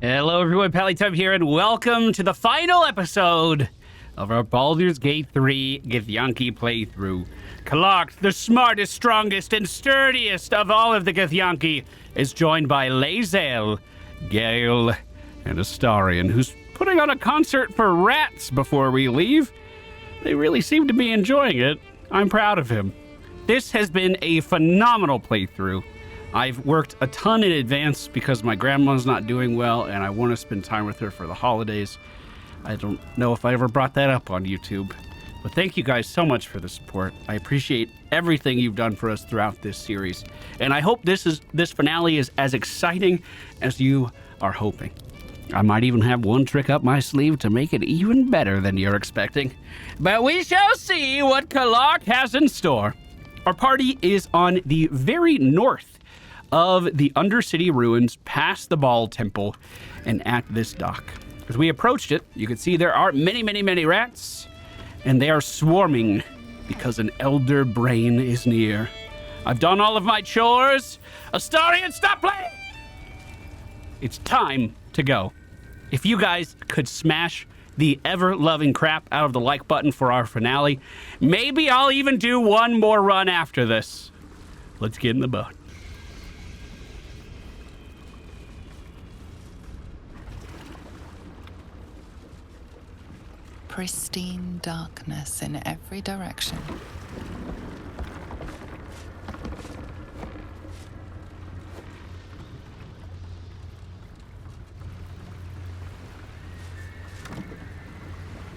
Hello everyone, MFPallytime here, and welcome to the final episode of our Baldur's Gate 3 Githyanki playthrough. Clark, the smartest, strongest, and sturdiest of all of the Githyanki, is joined by Lae'zel, Gale, and Astarion, who's putting on a concert for rats before we leave. They really seem to be enjoying it. I'm proud of him. This has been a phenomenal playthrough. I've worked a ton in advance because my grandma's not doing well and I want to spend time with her for the holidays. I don't know if I ever brought that up on YouTube, but thank you guys so much for the support. I appreciate everything you've done for us throughout this series, and I hope this finale is as exciting as you are hoping. I might even have one trick up my sleeve to make it even better than you're expecting, but we shall see what Clark has in store. Our party is on the very north of the Undercity ruins, past the Ball Temple, and at this dock. As we approached it, you can see there are many rats, and they are swarming because an elder brain is near. I've done all of my chores. Astarion, stop playing! It's time to go. If you guys could smash the ever-loving crap out of the like button for our finale, maybe I'll even do one more run after this. Let's get in the boat. Pristine darkness in every direction.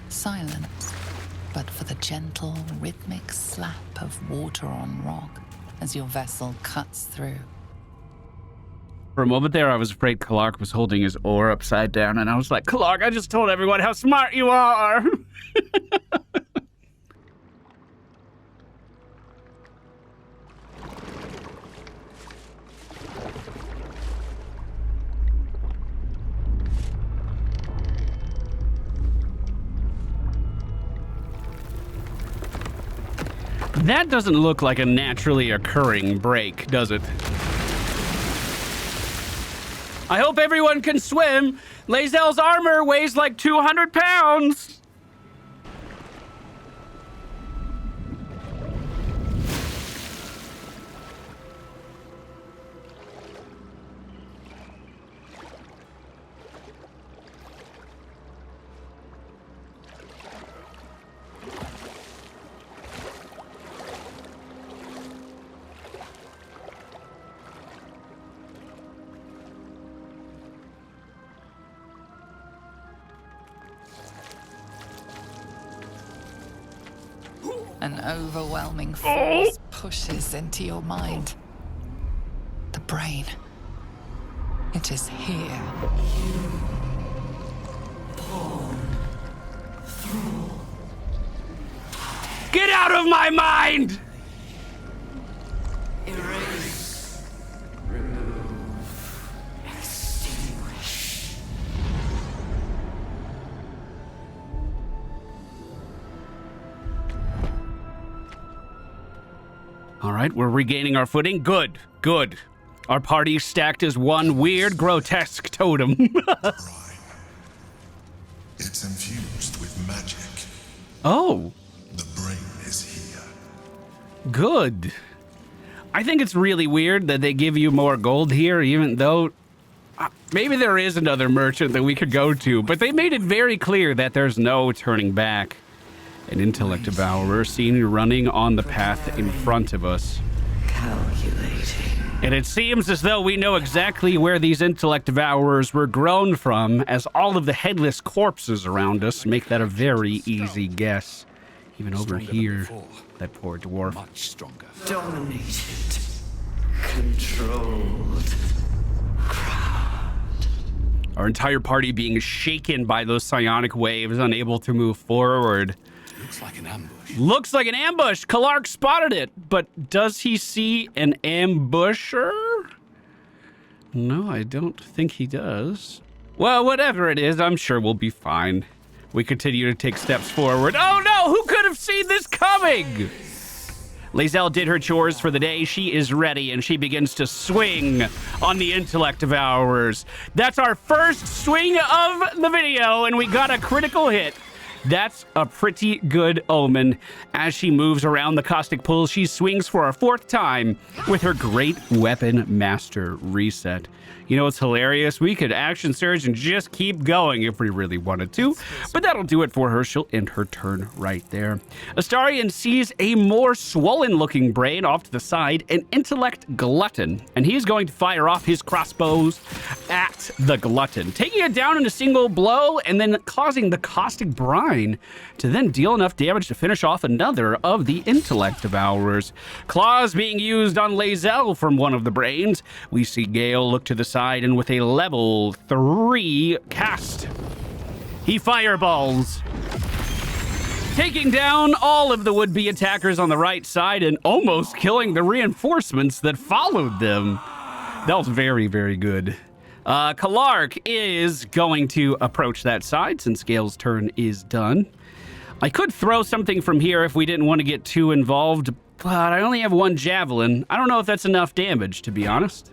Silence, but for the gentle, rhythmic slap of water on rock as your vessel cuts through. For a moment there, I was afraid Clark was holding his oar upside down, and I was like, Clark, I just told everyone how smart you are! That doesn't look like a naturally occurring break, does it? I hope everyone can swim. Lae'zel's armor weighs like 200 pounds. An overwhelming force pushes into your mind. The brain. It is here. Get out of my mind! Erase. Remove. Extinguish. All right, we're regaining our footing. Good. Our party is stacked as one weird, grotesque totem. It's infused with magic. Oh. The brain is here. Good. I think it's really weird that they give you more gold here, even though maybe there is another merchant that we could go to, but they made it very clear that there's no turning back. An intellect devourer seen running on the path in front of us. Calculating. And it seems as though we know exactly where these intellect devourers were grown from, as all of the headless corpses around us make that a very easy guess. Even over here, that poor dwarf. Much stronger. Dominated. Controlled. Crowned. Our entire party being shaken by those psionic waves, unable to move forward. Looks like an ambush. Looks like an ambush. Clark spotted it, but does he see an ambusher? No, I don't think he does. Well, whatever it is, I'm sure we'll be fine. We continue to take steps forward. Oh no, who could have seen this coming? Lae'zel did her chores for the day. She is ready, and she begins to swing on the intellect devourers. That's our first swing of the video, and we got a critical hit. That's a pretty good omen. As she moves around the caustic pool, she swings for a 4th time with her great weapon master reset. You know what's hilarious? We could action surge and just keep going if we really wanted to, but that'll do it for her. She'll end her turn right there. Astarion sees a more swollen-looking brain off to the side, an intellect glutton, and he's going to fire off his crossbows at the glutton, taking it down in a single blow and then causing the caustic brine to then deal enough damage to finish off another of the intellect devourers. Claws being used on Lae'zel from one of the brains. We see Gale look to the side and with a level 3 cast, he fireballs, taking down all of the would-be attackers on the right side and almost killing the reinforcements that followed them. That was very, very good. Kalark is going to approach that side since Gale's turn is done. I could throw something from here if we didn't want to get too involved, but I only have 1 javelin. I don't know if that's enough damage, to be honest.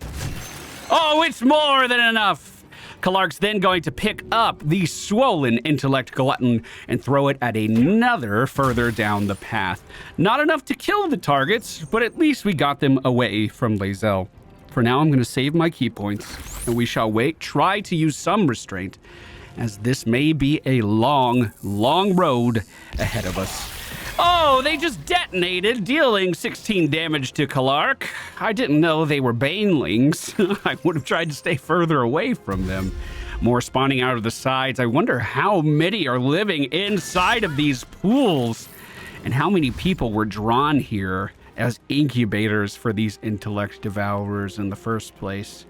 Oh, it's more than enough! Kalark's then going to pick up the swollen intellect glutton and throw it at another further down the path. Not enough to kill the targets, but at least we got them away from Lae'zel. For now, I'm going to save my key points, and we shall try to use some restraint, as this may be a long, long road ahead of us. Oh, they just detonated, dealing 16 damage to Kalark. I didn't know they were banelings. I would have tried to stay further away from them. More spawning out of the sides. I wonder how many are living inside of these pools, and how many people were drawn here as incubators for these intellect devourers in the first place.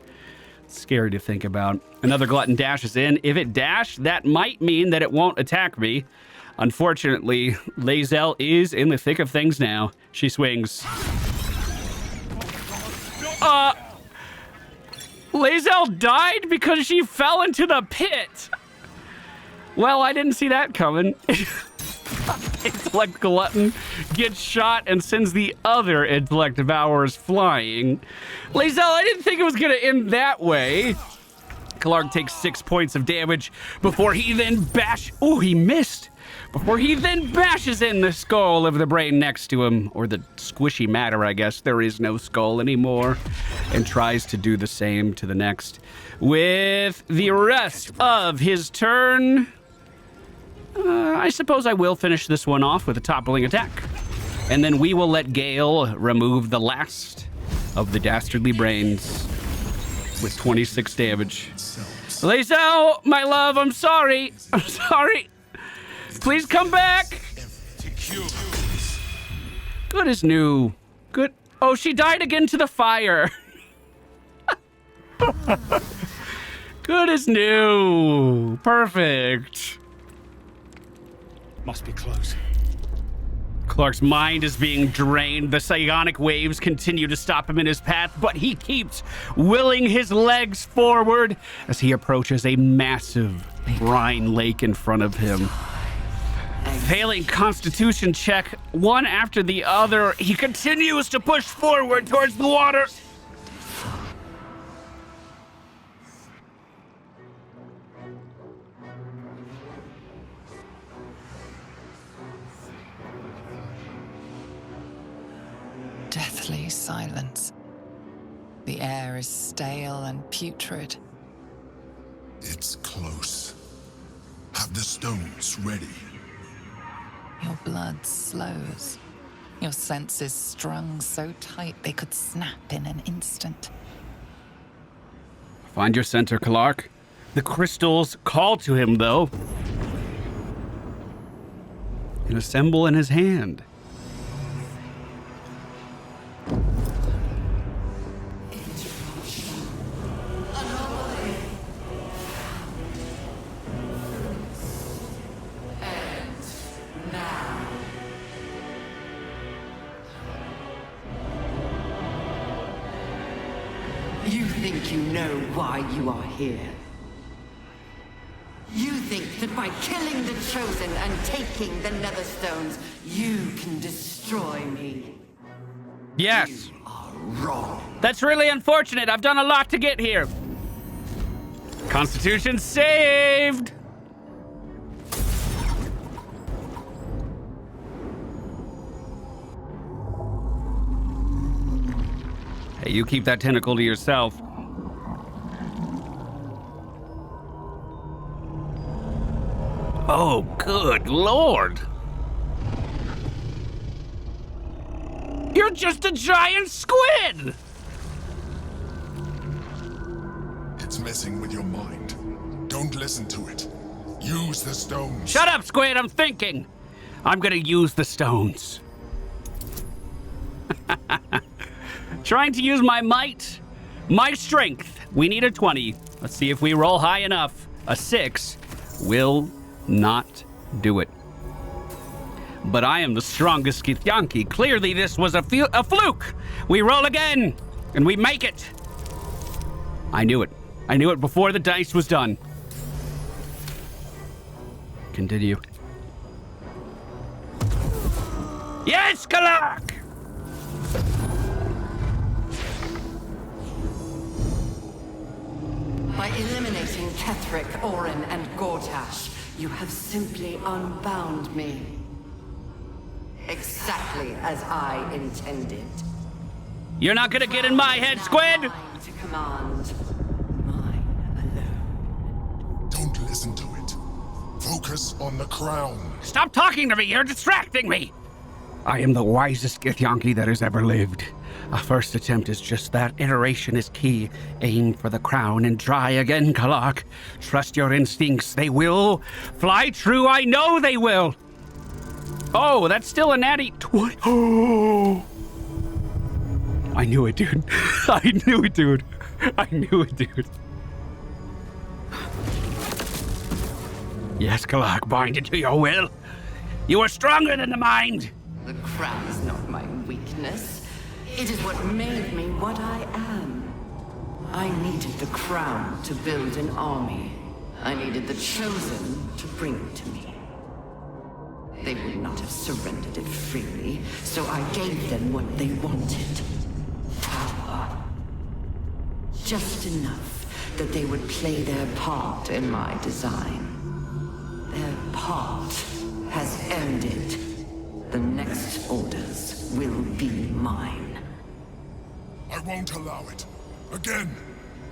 It's scary to think about. Another glutton dashes in. If it dashed, that might mean that it won't attack me. Unfortunately, Lae'zel is in the thick of things now. She swings. Lae'zel died because she fell into the pit. Well, I didn't see that coming. Intellect glutton gets shot and sends the other intellect devourers flying. Lae'zel, I didn't think it was going to end that way. Kalark takes 6 points of damage before he then he missed. Before he then bashes in the skull of the brain next to him, or the squishy matter, I guess. There is no skull anymore, and tries to do the same to the next. With the rest of his turn, I suppose I will finish this one off with a toppling attack. And then we will let Gale remove the last of the dastardly brains with 26 damage. Lae'zel, my love, I'm sorry. I'm sorry. Please come back. Good as new. Good. Oh, she died again to the fire. Good as new. Perfect. Must be close. Clark's mind is being drained. The psionic waves continue to stop him in his path, but he keeps willing his legs forward as he approaches a massive brine lake in front of him. Failing constitution check, one after the other, he continues to push forward towards the water. Deathly silence. The air is stale and putrid. It's close. Have the stones ready. Your blood slows. Your senses strung so tight they could snap in an instant. Find your center, Kalark. The crystals call to him, though, and assemble in his hand. You think you know why you are here? You think that by killing the Chosen and taking the Netherstones, you can destroy me? Yes. You are wrong. That's really unfortunate. I've done a lot to get here. Constitution saved. Hey, you keep that tentacle to yourself. Oh, good Lord. You're just a giant squid! It's messing with your mind. Don't listen to it. Use the stones. Shut up, squid, I'm thinking. I'm gonna use the stones. Trying to use my might, my strength. We need a 20. Let's see if we roll high enough. A 6 will not do it. But I am the strongest Githyanki. Clearly this was a fluke. We roll again, and we make it. I knew it. I knew it before the dice was done. Continue. Yes, Kalak! By eliminating Ketheric, Orin, and Gortash, you have simply unbound me. Exactly as I intended. You're not gonna get in my head, squid! Mine to command. Mine alone. Don't listen to it. Focus on the crown. Stop talking to me, you're distracting me! I am the wisest Githyanki that has ever lived. A first attempt is just that. Iteration is key. Aim for the crown and try again, Kalak. Trust your instincts. They will fly true. I know they will. Oh, that's still a natty 20. Oh! I knew it, dude. I knew it, dude. I knew it, dude. Yes, Kalak, bind it to your will. You are stronger than the mind. The crown is not my weakness. It is what made me what I am. I needed the crown to build an army. I needed the chosen to bring it to me. They would not have surrendered it freely, so I gave them what they wanted. Power. Just enough that they would play their part in my design. Their part has ended. The next orders will be mine. I won't allow it. Again.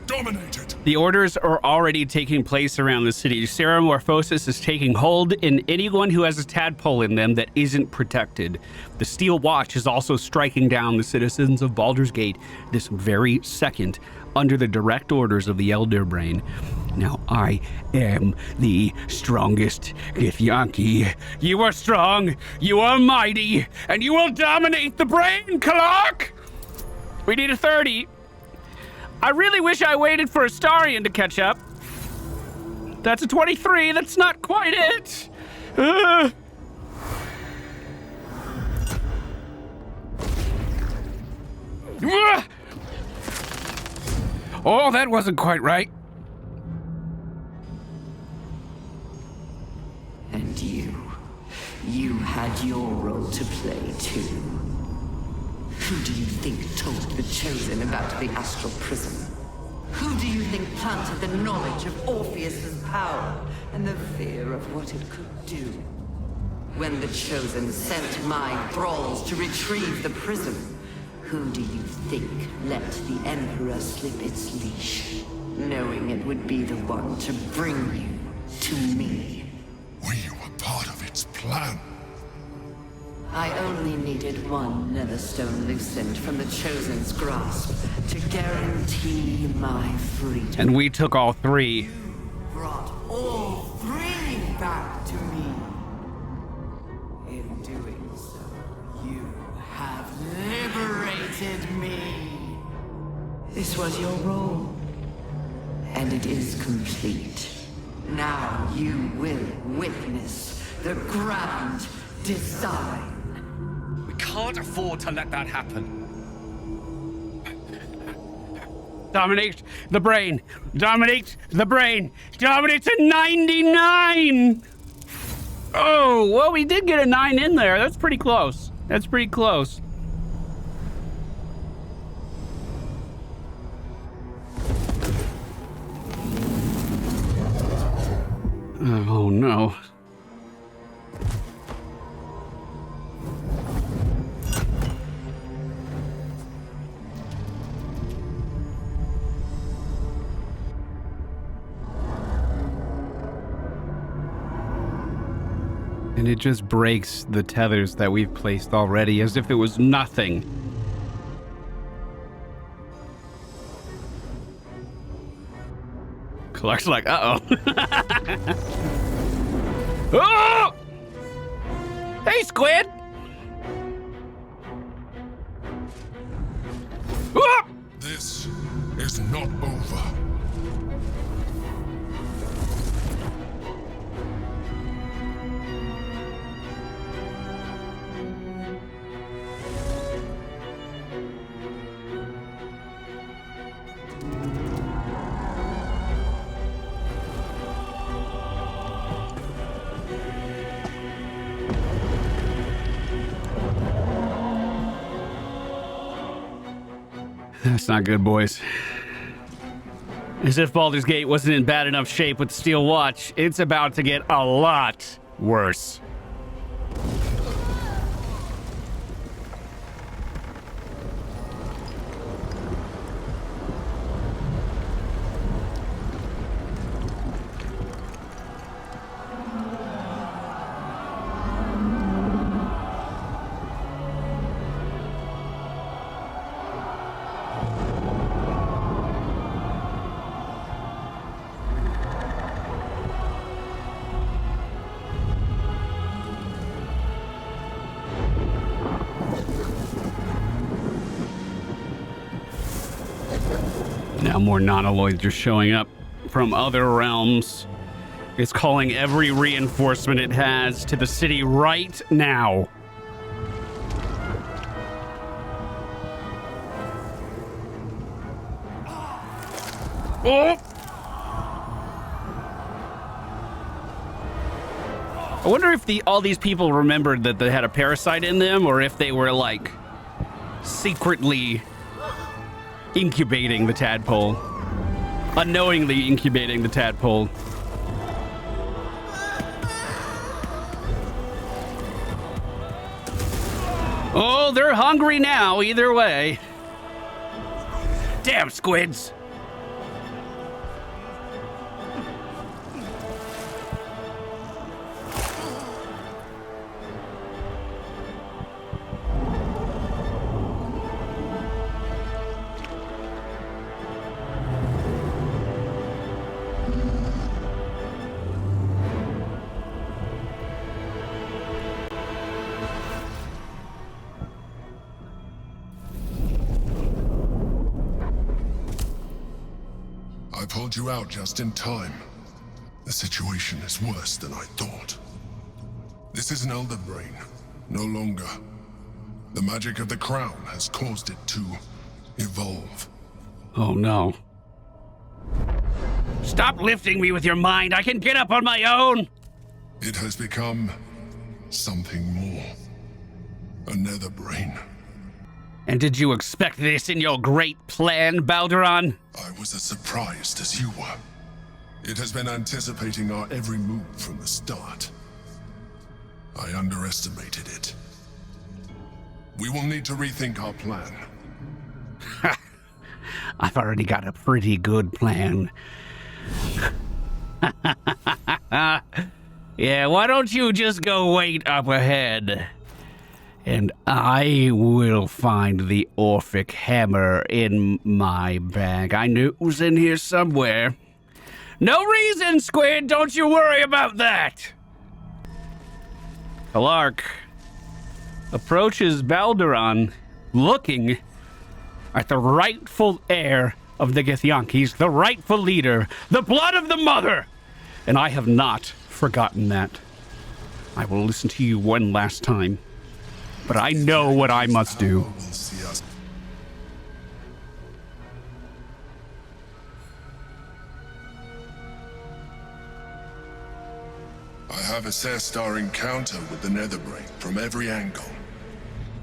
Dominate it. The orders are already taking place around the city. Ceramorphosis is taking hold in anyone who has a tadpole in them that isn't protected. The Steel Watch is also striking down the citizens of Baldur's Gate this very second under the direct orders of the Elder Brain. Now, I am the strongest Githyanki. You are strong, you are mighty, and you will dominate the brain, Kalak! We need a 30. I really wish I waited for Astarion to catch up. That's a 23. That's not quite it. Oh, that wasn't quite right. And you had your role to play too. Who do you think told the Chosen about the astral prism? Who do you think planted the knowledge of Orpheus's power and the fear of what it could do? When the Chosen sent my thralls to retrieve the prism, who do you think let the Emperor slip its leash, knowing it would be the one to bring you to me? We were part of its plan. I only needed one Netherstone loosened from the Chosen's grasp to guarantee my freedom. And we took all 3. You brought all 3 back to me. In doing so, you have liberated me. This was your role, and it is complete. Now you will witness the grand design. We can't afford to let that happen. Dominate the brain. Dominate the brain. Dominate to 99. Oh, well, we did get a 9 in there. That's pretty close. That's pretty close. Oh no. And it just breaks the tethers that we've placed already as if it was nothing. Clark's like, uh-oh. Oh! Hey, Squid! Oh! This is not over. That's not good, boys. As if Baldur's Gate wasn't in bad enough shape with the Steel Watch, it's about to get a lot worse. Now more non-alloys are showing up from other realms. It's calling every reinforcement it has to the city right now. Oh! I wonder if all these people remembered that they had a parasite in them, or if they were like secretly incubating the tadpole. Unknowingly incubating the tadpole. Oh, they're hungry now, either way. Damn squids! I pulled you out just in time. The situation is worse than I thought. This is an elder brain, no longer. The magic of the crown has caused it to evolve. Oh no. Stop lifting me with your mind. I can get up on my own. It has become something more. A nether brain. And did you expect this in your great plan, Balduran? I was as surprised as you were. It has been anticipating our every move from the start. I underestimated it. We will need to rethink our plan. I've already got a pretty good plan. Yeah, why don't you just go wait up ahead? And I will find the Orphic hammer in my bag. I knew it was in here somewhere. No reason, Squid! Don't you worry about that! Clark approaches Balduran, looking at the rightful heir of the Githyankis, the rightful leader, the blood of the mother! And I have not forgotten that. I will listen to you one last time. But I know what I must do. I have assessed our encounter with the Netherbrain from every angle.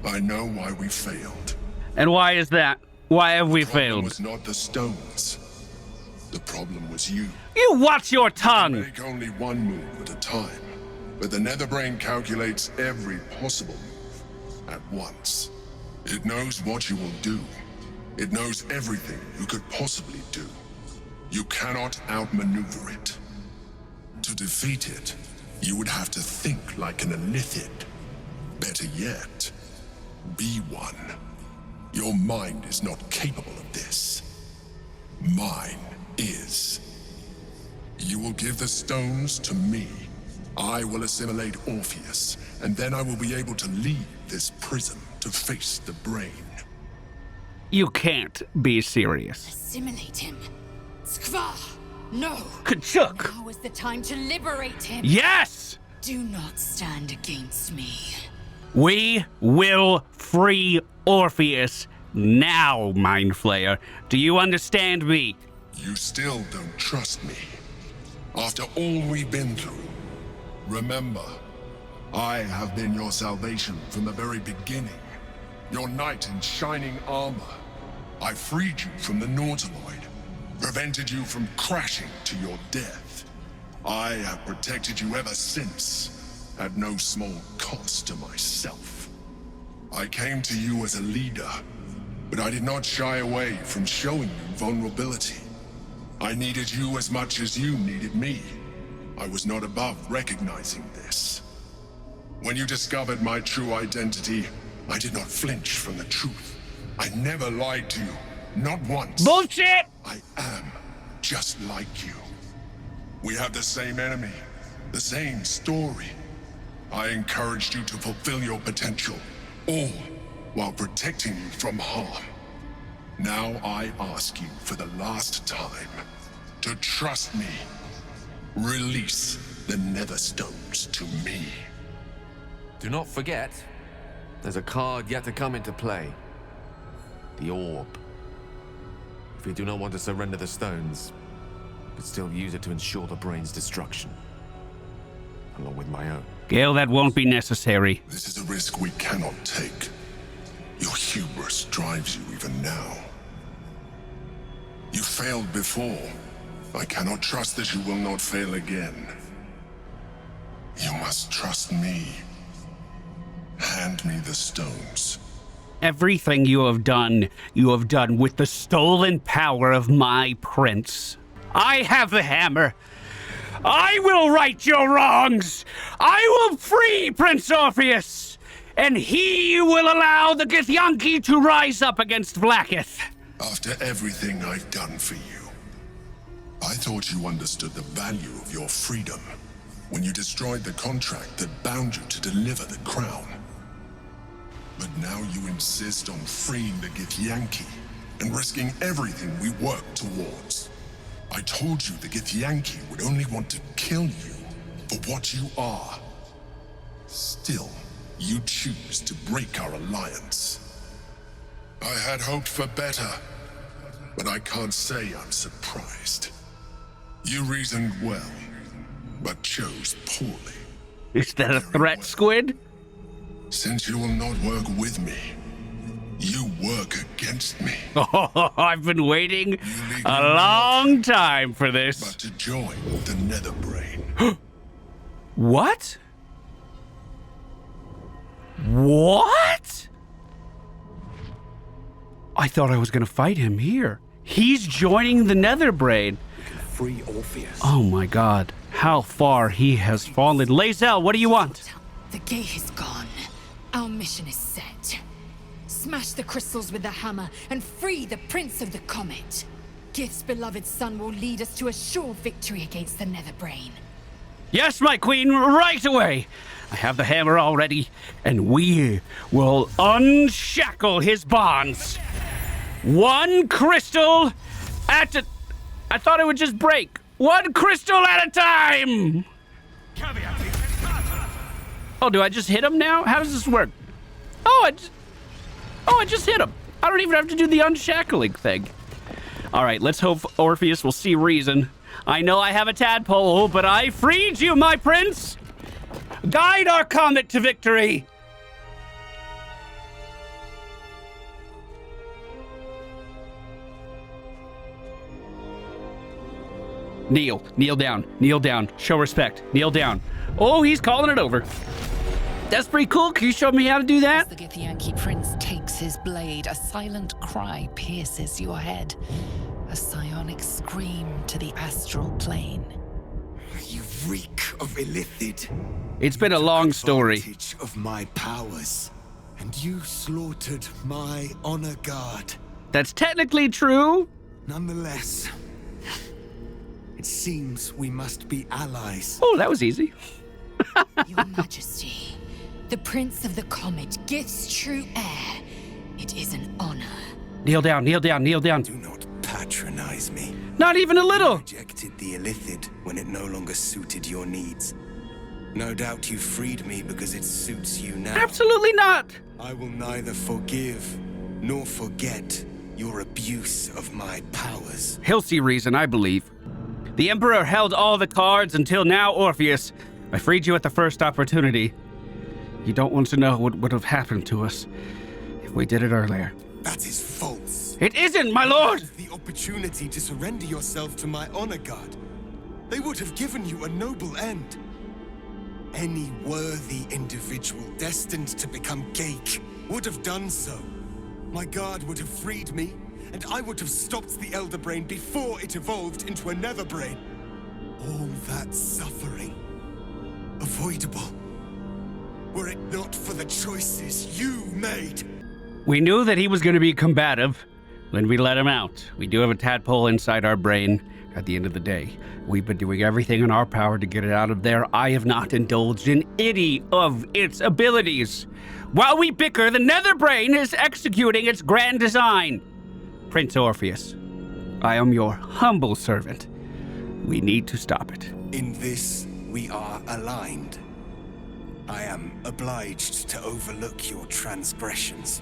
I know why we failed. And why is that? Why have we The problem failed? was not the stones. The problem was you. You watch your tongue! Make only one move at a time, but the Netherbrain calculates every possible move at once. It knows what you will do. It knows everything you could possibly do. You cannot outmaneuver it. To defeat it, you would have to think like an illithid. Better yet, be one. Your mind is not capable of this. Mine is. You will give the stones to me. I will assimilate Orpheus, and then I will be able to leave this prison to face the brain. You can't be serious. Assimilate him. Skva! No! Kachuk! Now is the time to liberate him. Yes! Do not stand against me. We will free Orpheus now, Mind Flayer. Do you understand me? You still don't trust me. After all we've been through, remember, I have been your salvation from the very beginning. Your knight in shining armor. I freed you from the Nautiloid, prevented you from crashing to your death. I have protected you ever since, at no small cost to myself. I came to you as a leader, but I did not shy away from showing you vulnerability. I needed you as much as you needed me. I was not above recognizing this. When you discovered my true identity, I did not flinch from the truth. I never lied to you, not once. Bullshit! I am just like you. We have the same enemy, the same story. I encouraged you to fulfill your potential, all while protecting you from harm. Now I ask you for the last time to trust me. Release the Netherstones to me. Do not forget, there's a card yet to come into play. The orb. If you do not want to surrender the stones, but still use it to ensure the brain's destruction, along with my own. Gale, that won't be necessary. This is a risk we cannot take. Your hubris drives you even now. You failed before. I cannot trust that you will not fail again. You must trust me. Hand me the stones. Everything you have done with the stolen power of my prince. I have the hammer. I will right your wrongs. I will free Prince Orpheus. And he will allow the Githyanki to rise up against Blacketh. After everything I've done for you, I thought you understood the value of your freedom when you destroyed the contract that bound you to deliver the crown. But now you insist on freeing the Githyanki and risking everything we work towards. I told you the Githyanki would only want to kill you for what you are. Still, you choose to break our alliance. I had hoped for better, but I can't say I'm surprised. You reasoned well, but chose poorly. Is that a threat, Squid? Since you will not work with me, you work against me. Oh, I've been waiting a long time for this. But to join the Netherbrain. What? What? I thought I was going to fight him here. He's joining the Netherbrain. Free Orpheus. Oh my god. How far he has fallen. Lae'zel, what do you want? The gate is gone. Our mission is set. Smash the crystals with the hammer and free the Prince of the Comet. Gith's beloved son will lead us to a sure victory against the Netherbrain. Yes, my queen, right away. I have the hammer already, and we will unshackle his bonds. One crystal at a... I thought it would just break. One crystal at a time! Oh, do I just hit him now? How does this work? I just hit him. I don't even have to do the unshackling thing. All right, let's hope Orpheus will see reason. I know I have a tadpole, but I freed you, my prince! Guide our comet to victory! Kneel. Kneel down. Kneel down. Show respect. Kneel down. Oh, he's calling it over. That's pretty cool. Can you show me how to do As that? the Githyanki prince takes his blade, a silent cry pierces your head. A psionic scream to the astral plane. You reek of illithid. It's been a long story. Advantage of my powers, and you slaughtered my honor guard. That's technically true. Nonetheless, it seems we must be allies. Oh, that was easy. Your Majesty, the Prince of the Comet gives true heir. It is an honor. Kneel down, kneel down, kneel down. Do not patronize me. Not even a little. Rejected the illithid when it no longer suited your needs. No doubt you freed me because it suits you now. Absolutely not. I will neither forgive nor forget your abuse of my powers. He'll see reason, I believe. The Emperor held all the cards until now, Orpheus. I freed you at the first opportunity. You don't want to know what would have happened to us if we did it earlier. That is false. It isn't, my lord! The opportunity to surrender yourself to my honor guard. They would have given you a noble end. Any worthy individual destined to become Gake would have done so. My guard would have freed me, and I would have stopped the Elder Brain before it evolved into a Nether Brain. All that suffering, avoidable, were it not for the choices you made. We knew that he was going to be combative when we let him out. We do have a tadpole inside our brain at the end of the day. We've been doing everything in our power to get it out of there. I have not indulged in any of its abilities. While we bicker, the Nether Brain is executing its grand design. Prince Orpheus, I am your humble servant. We need to stop it. In this, we are aligned. I am obliged to overlook your transgressions.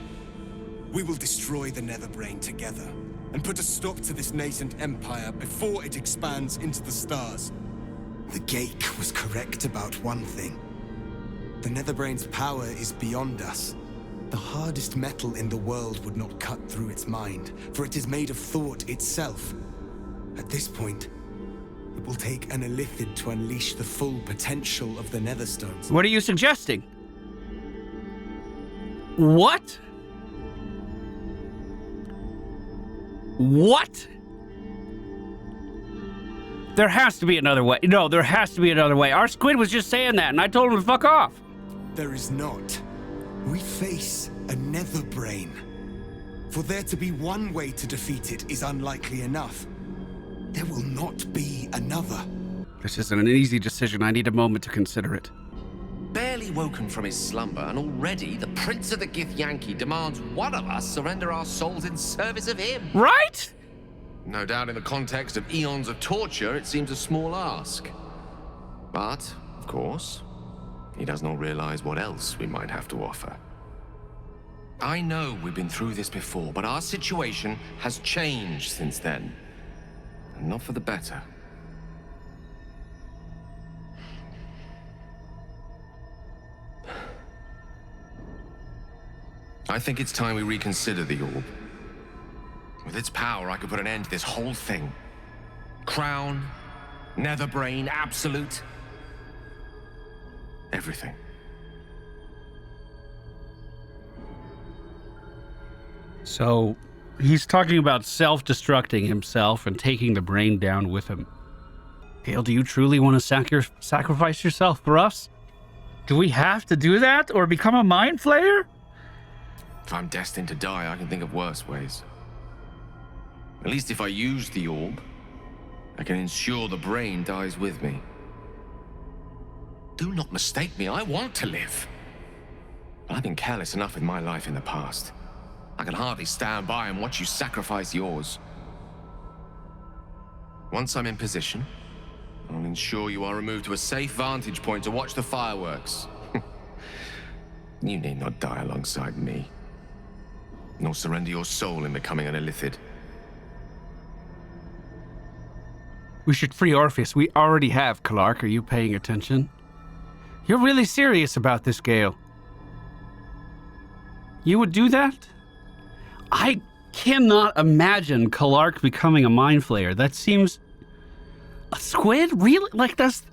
We will destroy the Nether Brain together and put a stop to this nascent empire before it expands into the stars. The Gake was correct about one thing. The Netherbrain's power is beyond us. The hardest metal in the world would not cut through its mind, for it is made of thought itself. At this point, it will take an illithid to unleash the full potential of the Netherstones. What are you suggesting? What? What? There has to be another way. No, there has to be another way. Our squid was just saying that, and I told him to fuck off. There is not. We face a Nether Brain. For there to be one way to defeat it is unlikely enough. There will not be another. This isn't an easy decision. I need a moment to consider it. Barely woken from his slumber, and already the Prince of the Githyanki demands one of us surrender our souls in service of him. Right? No doubt in the context of eons of torture, it seems a small ask. But, of course, he does not realize what else we might have to offer. I know we've been through this before, but our situation has changed since then. And not for the better. I think it's time we reconsider the orb. With its power, I could put an end to this whole thing. Crown, Nether Brain, absolute. Everything. So, he's talking about self-destructing himself and taking the brain down with him. Gale, do you truly want to sacrifice yourself for us? Do we have to do that or become a mind flayer? If I'm destined to die, I can think of worse ways. At least if I use the orb, I can ensure the brain dies with me. Do not mistake me, I want to live. But I've been careless enough with my life in the past. I can hardly stand by and watch you sacrifice yours. Once I'm in position, I'll ensure you are removed to a safe vantage point to watch the fireworks. You need not die alongside me, nor surrender your soul in becoming an illithid. We should free Orpheus. We already have, Clark. Are you paying attention? You're really serious about this, Gale. You would do that? I cannot imagine Clark becoming a mind flayer. That seems A squid? Really? Like, that's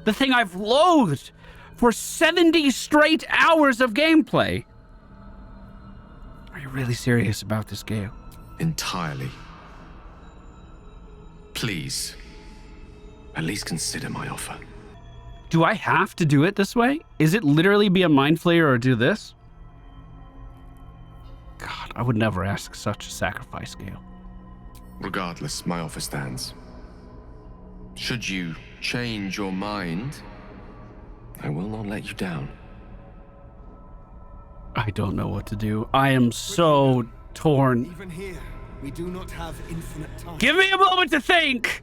the thing I've loathed for 70 straight hours of gameplay. Are you really serious about this, Gale? Entirely. Please, at least consider my offer. Do I have to do it this way? Is it literally be a mind flayer or do this? God, I would never ask such a sacrifice, Gale. Regardless, my offer stands. Should you change your mind, I will not let you down. I don't know what to do. I am so torn. Even here, we do not have infinite time. Give me a moment to think!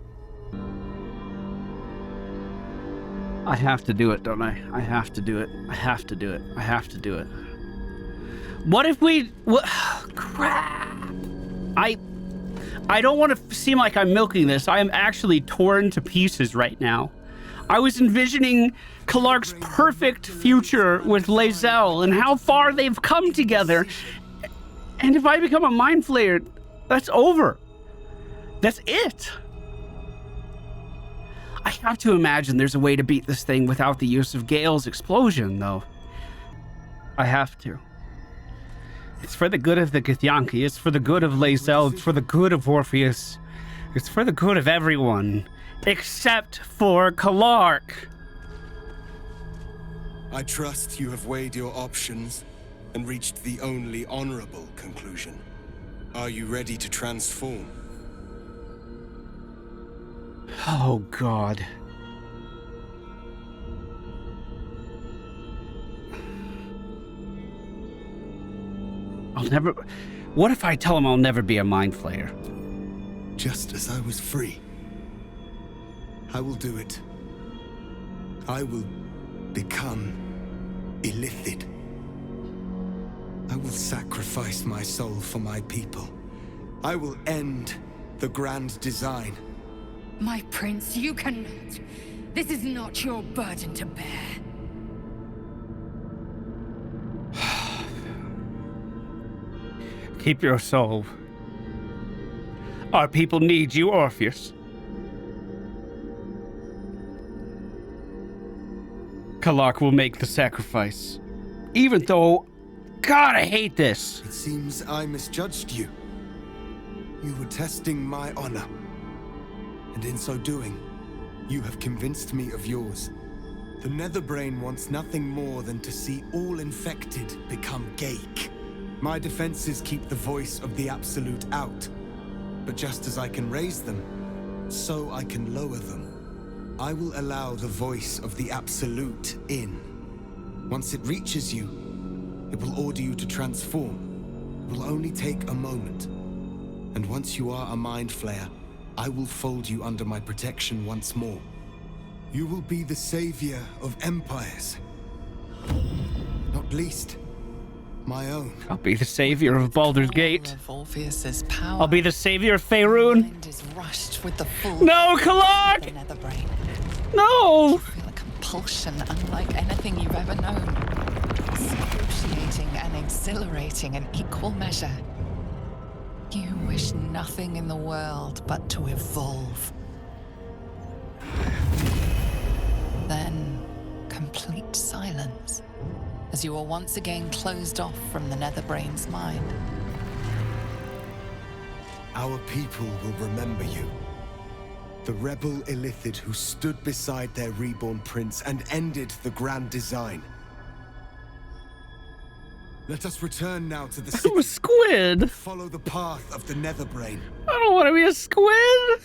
I have to do it, don't I? I have to do it. I have to do it. I have to do it. What if we... What, crap! I don't want to seem like I'm milking this. I am actually torn to pieces right now. I was envisioning Kalark's perfect future with Lae'zel and how far they've come together. And if I become a mind flayer, that's over. That's it. I have to imagine there's a way to beat this thing without the use of Gale's explosion, though. I have to. It's for the good of the Githyanki, it's for the good of Lae'zel, it's for the good of Orpheus, it's for the good of everyone, except for Kalark. I trust you have weighed your options and reached the only honorable conclusion. Are you ready to transform? Oh, God. I'll never... What if I tell him I'll never be a mind flayer? Just as I was free, I will do it. I will become illithid. I will sacrifice my soul for my people. I will end the grand design. My prince, you cannot. This is not your burden to bear. Keep your soul. Our people need you, Orpheus. Kalark will make the sacrifice. Even though... God, I hate this. It seems I misjudged you. You were testing my honor. And in so doing, you have convinced me of yours. The Netherbrain wants nothing more than to see all infected become Gake. My defenses keep the voice of the Absolute out. But just as I can raise them, so I can lower them. I will allow the voice of the Absolute in. Once it reaches you, it will order you to transform. It will only take a moment. And once you are a mind flayer, I will fold you under my protection once more. You will be the savior of empires. Not least, my own. I'll be the savior of Baldur's Gate. Of Orpheus's power. I'll be the savior of Faerun. Mind is rushed with the full No, Kalark! the Netherbrain. No! You feel a compulsion unlike anything you've ever known. Excruciating and exhilarating in equal measure. You wish nothing in the world but to evolve. Then, complete silence, as you are once again closed off from the Netherbrain's mind. Our people will remember you. The rebel illithid who stood beside their reborn prince and ended the grand design. Let us return now to the city. I'm a squid. Follow the path of the Netherbrain. I don't want to be a squid.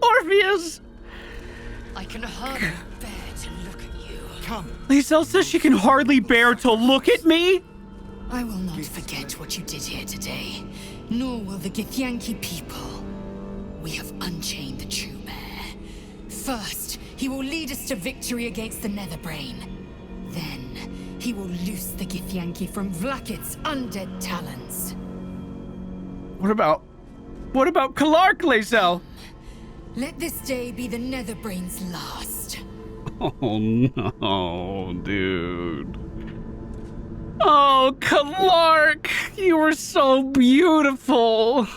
Orpheus. I can hardly bear to look at you. Come. Lae'zel says she can hardly bear to look at me. I will not forget what you did here today, nor will the Githyanki people. We have unchained the true bear. First, he will lead us to victory against the Netherbrain. Then, he will loose the Githyanki from Vlakit's undead talons. What about Kalark, Lae'zel? Let this day be the Netherbrain's last. Oh no, dude. Oh, Kalark, you were so beautiful.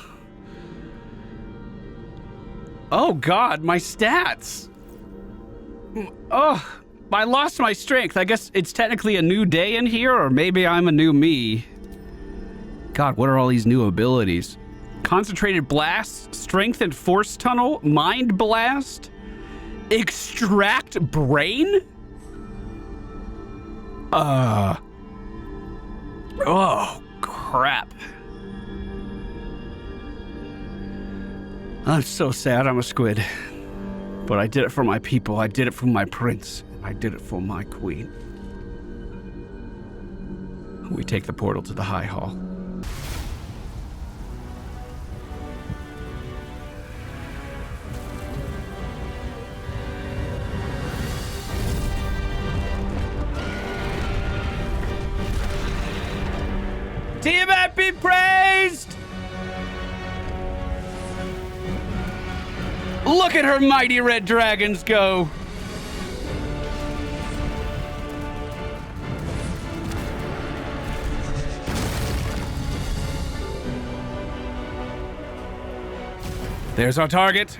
Oh God, my stats. Oh, I lost my strength. I guess it's technically a new day in here, or maybe I'm a new me. God, what are all these new abilities? Concentrated blast, strength and force tunnel, mind blast, extract brain? Oh, crap. I'm so sad I'm a squid. But I did it for my people. I did it for my prince. I did it for my queen. We take the portal to the High Hall. Tiamat be praised! Look at her mighty red dragons go! There's our target.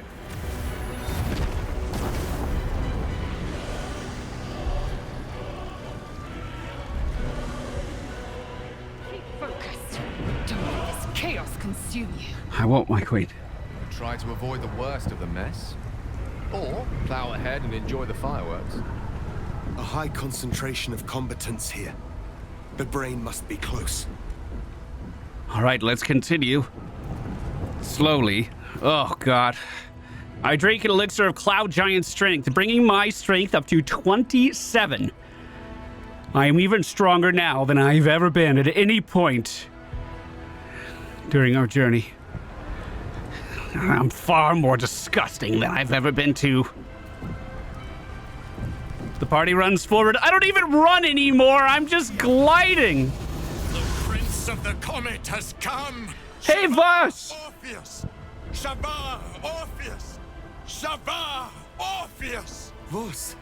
Keep focused. Don't let this chaos consume you. I won't, my queen. Try to avoid the worst of the mess. Or plow ahead and enjoy the fireworks. A high concentration of combatants here. The brain must be close. All right, let's continue. Slowly. Oh, God. I drank an elixir of Cloud Giant Strength, bringing my strength up to 27. I am even stronger now than I've ever been at any point during our journey. I'm far more disgusting than I've ever been to. The party runs forward. I don't even run anymore. I'm just gliding. The Prince of the Comet has come. Hey, Voss! Orpheus! Shabbat Orpheus! Shabbat Orpheus! Voss,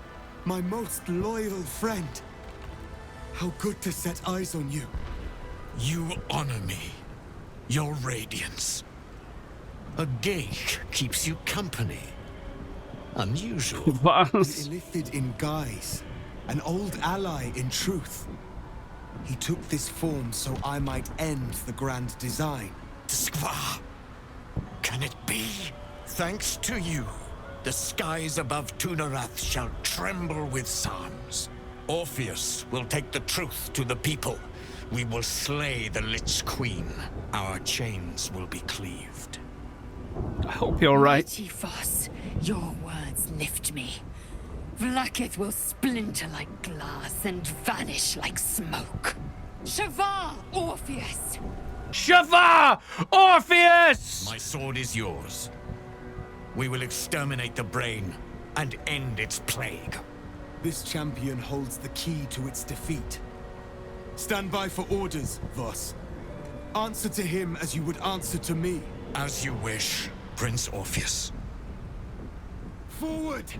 my most loyal friend. How good to set eyes on you. You honor me. Your radiance. A gate keeps you company. Unusual. Voss. Illithid in guise, an old ally in truth. He took this form so I might end the grand design. Skva! Can it be? Thanks to you, the skies above Tunarath shall tremble with psalms. Orpheus will take the truth to the people. We will slay the Lich Queen. Our chains will be cleaved. I hope you're right. Mighty Voss, your words lift me. Vlaakith will splinter like glass and vanish like smoke. Shavar Orpheus! Shavar Orpheus! My sword is yours. We will exterminate the brain and end its plague. This champion holds the key to its defeat. Stand by for orders, Voss. Answer to him as you would answer to me. As you wish, Prince Orpheus. Forward!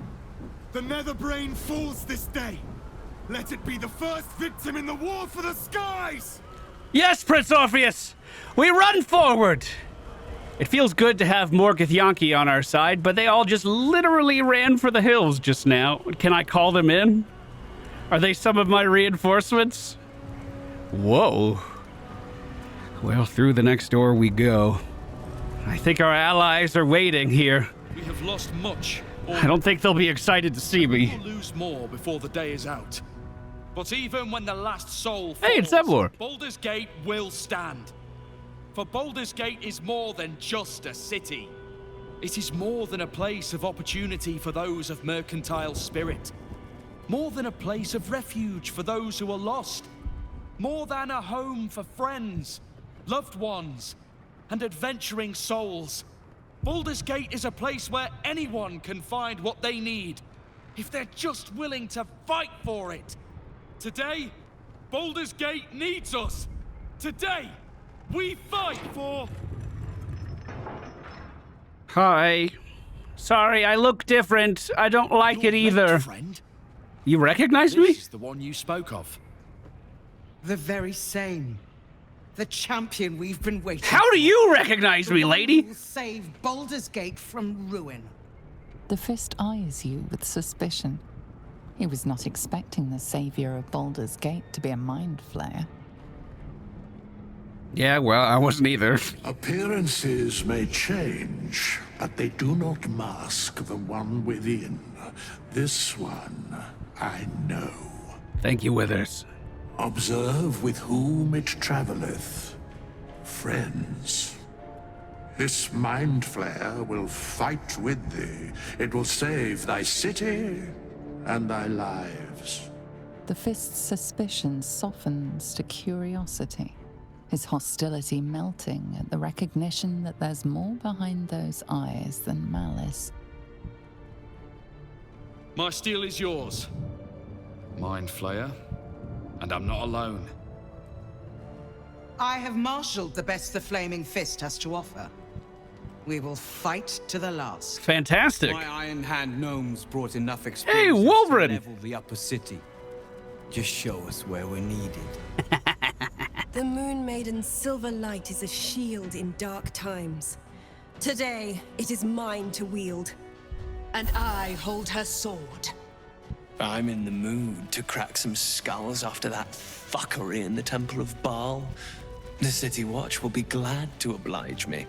The Nether Brain falls this day. Let it be the first victim in the war for the skies! Yes, Prince Orpheus! We run forward! It feels good to have more Githyanki on our side, but they all just literally ran for the hills just now. Can I call them in? Are they some of my reinforcements? Whoa. Well, through the next door we go. I think our allies are waiting here. We have lost much. I don't think they'll be excited to see me. We'll lose more before the day is out. But even when the last soul falls, Hey, it's Embark. Baldur's Gate will stand. For Baldur's Gate is more than just a city. It is more than a place of opportunity for those of mercantile spirit. More than a place of refuge for those who are lost. More than a home for friends, loved ones, and adventuring souls. Baldur's Gate is a place where anyone can find what they need, if they're just willing to fight for it. Today, Baldur's Gate needs us. Today, we fight for... Hi. Sorry, I look different. I don't like it either. Friend? You recognize me? This is the one you spoke of. The very same. The champion we've been waiting How do you recognize me, for. The one lady? who will save Baldur's Gate from ruin. The fist eyes you with suspicion. He was not expecting the savior of Baldur's Gate to be a mind flayer. Yeah, well, I wasn't either. Appearances may change, but they do not mask the one within. This one, I know. Thank you, Withers. Observe with whom it traveleth. Friends. This mind flayer will fight with thee. It will save thy city and thy lives. The fist's suspicion softens to curiosity, his hostility melting at the recognition that there's more behind those eyes than malice. My steel is yours, Mind Flayer, and I'm not alone. I have marshaled the best the Flaming Fist has to offer. We will fight to the last. Fantastic. My Iron Hand gnomes brought enough Hey, experience Wolverine! to level the upper city. Just show us where we're needed. The Moon Maiden's silver light is a shield in dark times. Today, it is mine to wield. And I hold her sword. I'm in the mood to crack some skulls after that fuckery in the Temple of Baal. The City Watch will be glad to oblige me.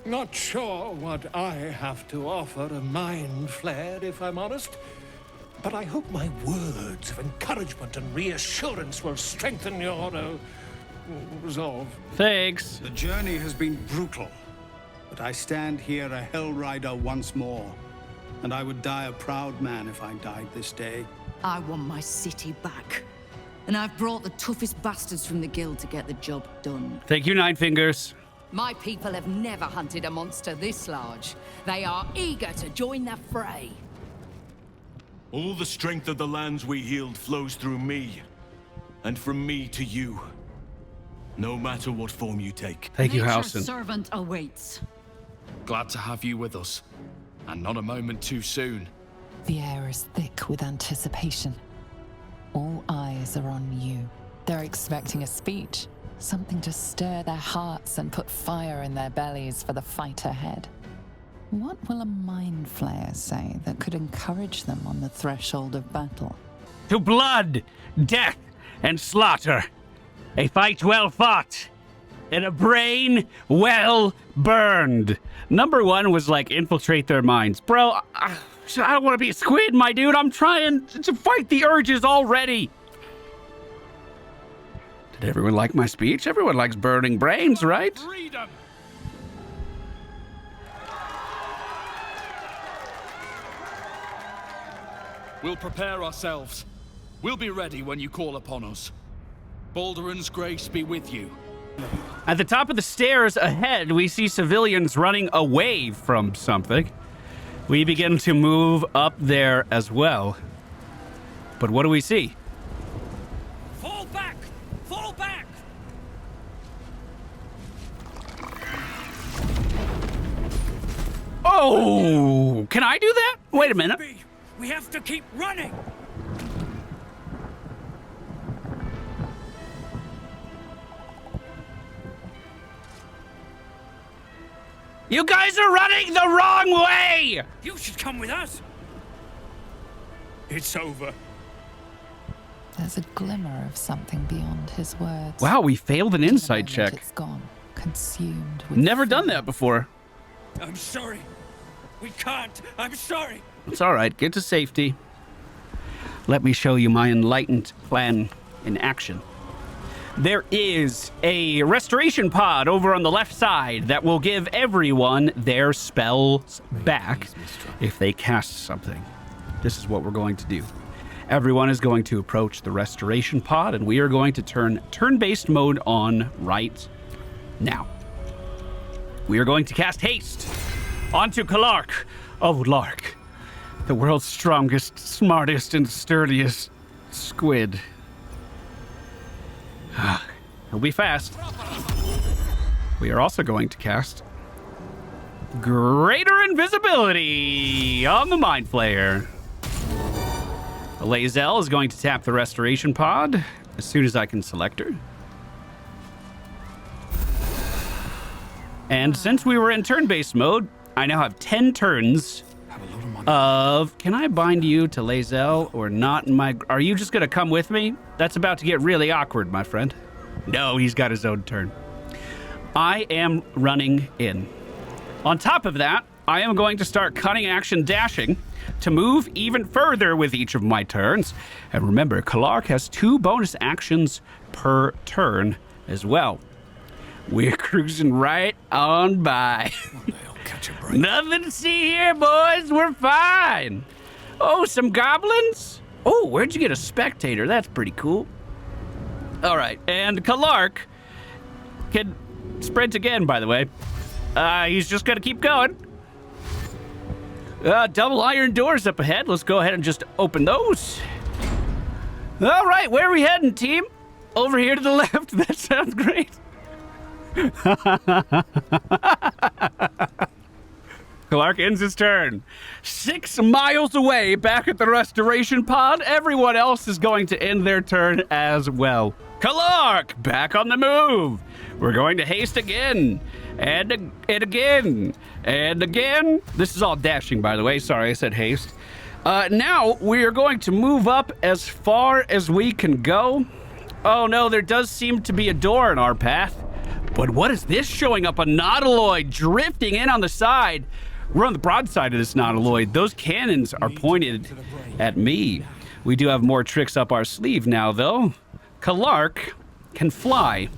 Not sure what I have to offer a mind flare, if I'm honest. But I hope my words of encouragement and reassurance will strengthen your resolve. Thanks. The journey has been brutal, but I stand here a Hell Rider once more. And I would die a proud man if I died this day. I want my city back. And I've brought the toughest bastards from the guild to get the job done. Thank you, Nine Fingers. My people have never hunted a monster this large. They are eager to join the fray. All the strength of the lands we healed flows through me. And from me to you. No matter what form you take. Thank you, Nature's Howson. servant awaits. Glad to have you with us. And not a moment too soon. The air is thick with anticipation. All eyes are on you. They're expecting a speech, something to stir their hearts and put fire in their bellies for the fight ahead. What will a mind flayer say that could encourage them on the threshold of battle? To blood, death, and slaughter. A fight well fought. And a brain well burned. Number one was like infiltrate their minds. Bro, I don't want to be a squid, my dude. I'm trying to fight the urges already. Did everyone like my speech? Everyone likes burning brains, right? Freedom! We'll prepare ourselves. We'll be ready when you call upon us. Balduran's grace be with you. At the top of the stairs ahead, we see civilians running away from something. We begin to move up there as well. But what do we see? Fall back! Fall back! Oh, can I do that? Wait a minute. We have to keep running! You guys are running the wrong way! You should come with us! It's over. There's a glimmer of something beyond his words. Wow, we failed an In a insight moment, check. It's gone, consumed with Never done fear. that before. I'm sorry. We can't. I'm sorry. It's all right. Get to safety. Let me show you my enlightened plan in action. There is a restoration pod over on the left side that will give everyone their spells back if they cast something. This is what we're going to do. Everyone is going to approach the restoration pod, and we are going to turn turn-based mode on right now. We are going to cast haste onto Kalark of Lark, the world's strongest, smartest, and sturdiest squid. He'll be fast. We are also going to cast Greater Invisibility on the Mind Flayer. Lae'zel is going to tap the restoration pod as soon as I can select her. And since we were in turn-based mode, I now have 10 turns of, can I bind you to Lae'zel or not in my... Are you just going to come with me? That's about to get really awkward, my friend. No, he's got his own turn. I am running in. On top of that, I am going to start cunning action dashing to move even further with each of my turns. And remember, Clark has 2 bonus actions per turn as well. We're cruising right on by. Nothing to see here, boys. We're fine. Oh, some goblins? Oh, where'd you get a spectator? That's pretty cool. All right, and Clark can sprint again, by the way. He's just gonna keep going. Double iron doors up ahead. Let's go ahead and just open those. All right, where are we heading, team? Over here to the left. That sounds great. Clark ends his turn. 6 miles away, back at the restoration pod. Everyone else is going to end their turn as well. Clark, back on the move. We're going to haste again, and again, and again. This is all dashing, by the way. Sorry, I said haste. Now, we are going to move up as far as we can go. Oh no, there does seem to be a door in our path. But what is this showing up? A nautiloid drifting in on the side. We're on the broadside of this nautiloid. Those cannons are pointed at me. We do have more tricks up our sleeve now, though. Clark can fly.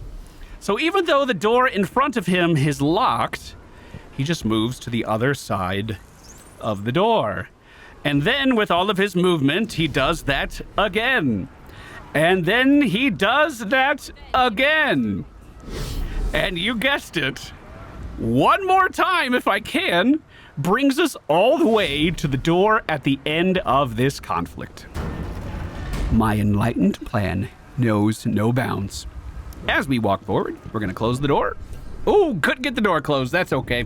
So even though the door in front of him is locked, he just moves to the other side of the door. And then with all of his movement, he does that again. And then he does that again. And you guessed it, one more time if I can, brings us all the way to the door at the end of this conflict. My enlightened plan knows no bounds. As we walk forward, we're going to close the door. Oh, couldn't get the door closed. That's okay.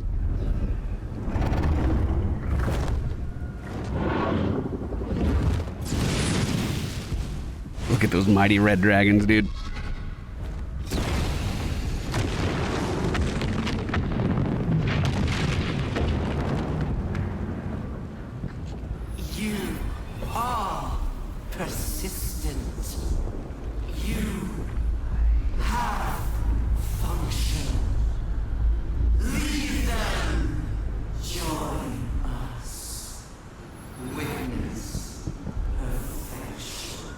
Look at those mighty red dragons, dude. You are persistent. You have function. Leave them. Join us. Witness perfection.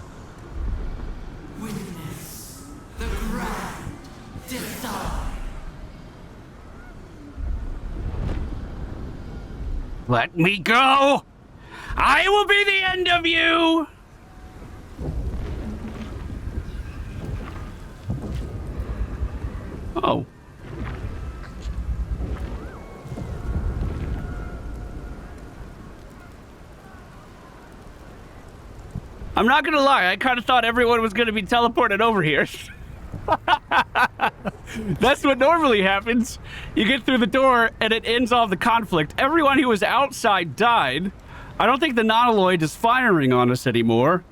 Witness the grand design. Let me go! I will be the end of you! Oh. I'm not gonna lie, I kind of thought everyone was gonna be teleported over here. That's what normally happens. You get through the door and it ends off the conflict. Everyone who was outside died. I don't think the nautiloid is firing on us anymore.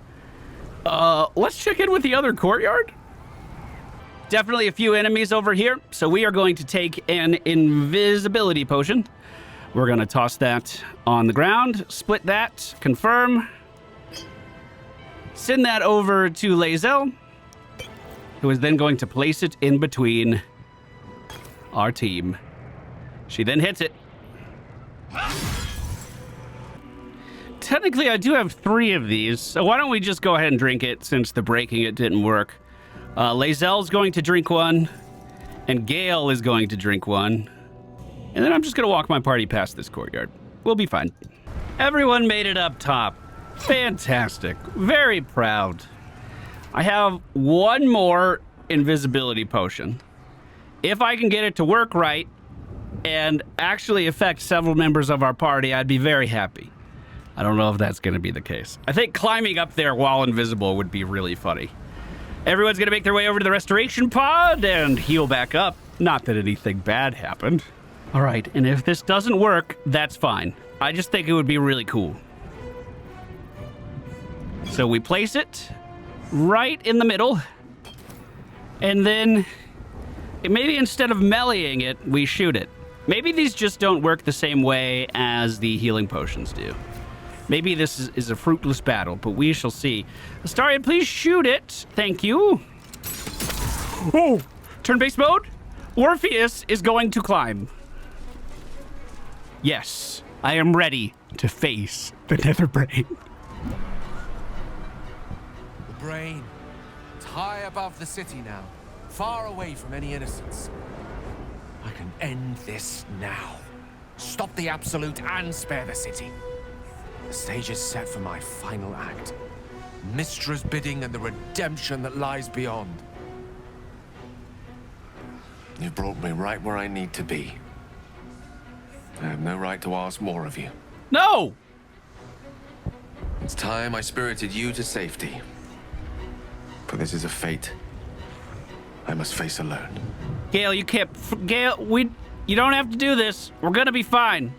Let's check in with the other courtyard. Definitely a few enemies over here, so we are going to take an invisibility potion. We're gonna toss that on the ground, split that, confirm. Send that over to Lae'zel, who is then going to place it in between our team. She then hits it. Technically, I do have 3 of these, so why don't we just go ahead and drink it since the breaking it didn't work. Lae'zel's going to drink one, and Gale is going to drink one. And then I'm just going to walk my party past this courtyard. We'll be fine. Everyone made it up top. Fantastic. Very proud. I have one more invisibility potion. If I can get it to work right and actually affect several members of our party, I'd be very happy. I don't know if that's going to be the case. I think climbing up there while invisible would be really funny. Everyone's going to make their way over to the restoration pod and heal back up. Not that anything bad happened. All right, and if this doesn't work, that's fine. I just think it would be really cool. So we place it right in the middle. And then maybe instead of meleeing it, we shoot it. Maybe these just don't work the same way as the healing potions do. Maybe this is a fruitless battle, but we shall see. Astarion, please shoot it. Thank you. Oh, turn-based mode. Orpheus is going to climb. Yes, I am ready to face the nether brain. The brain. It's high above the city now, far away from any innocence. I can end this now. Stop the Absolute and spare the city. The stage is set for my final act. Mystra's bidding and the redemption that lies beyond. You've brought me right where I need to be. I have no right to ask more of you. No! It's time I spirited you to safety. For this is a fate I must face alone. Gale, you can't... Gale, you don't have to do this. We're gonna be fine.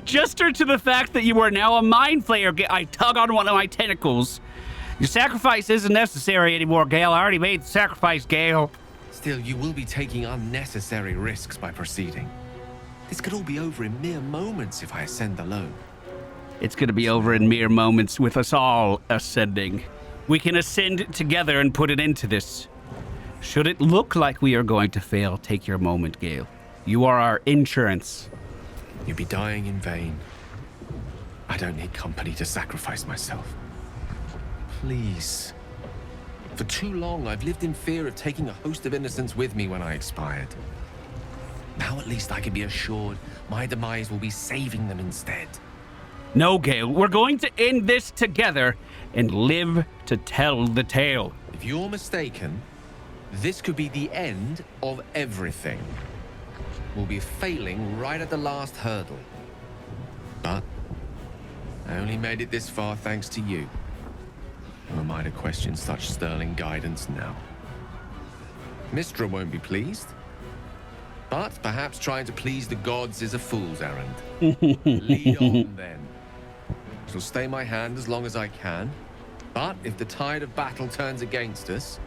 Gesture to the fact that you are now a mind flayer. I tug on one of my tentacles. Your sacrifice isn't necessary anymore, Gale. I already made the sacrifice, Gale. Still, you will be taking unnecessary risks by proceeding. This could all be over in mere moments if I ascend alone. It's gonna be over in mere moments with us all ascending. We can ascend together and put an end to this. Should it look like we are going to fail, take your moment, Gale. You are our insurance. You'd be dying in vain. I don't need company to sacrifice myself. Please. For too long, I've lived in fear of taking a host of innocents with me when I expired. Now at least I can be assured my demise will be saving them instead. No, Gale, we're going to end this together and live to tell the tale. If you're mistaken, this could be the end of everything. We'll be failing right at the last hurdle. But I only made it this far thanks to you. Who am I to question such sterling guidance now? Mystra won't be pleased. But perhaps trying to please the gods is a fool's errand. Lead on, then. She'll stay my hand as long as I can. But if the tide of battle turns against us,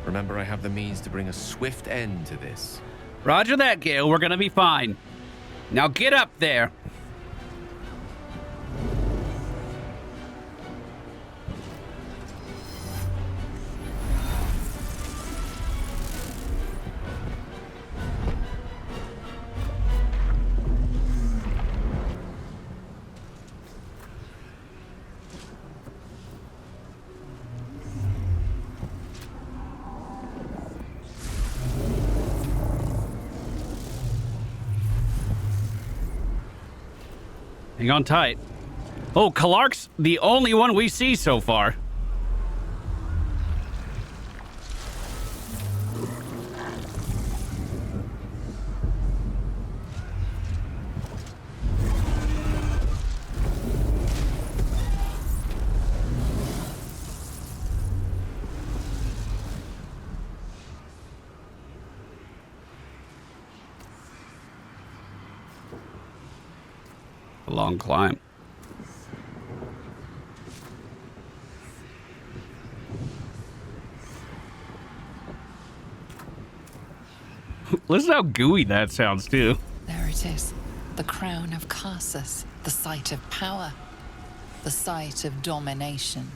remember I have the means to bring a swift end to this. Roger that, Gale. We're gonna be fine. Now get up there. Hang on tight. Oh, Kalark's the only one we see so far. A long climb. Listen how gooey that sounds, too. There it is. The crown of Karsus. The site of power. The site of domination.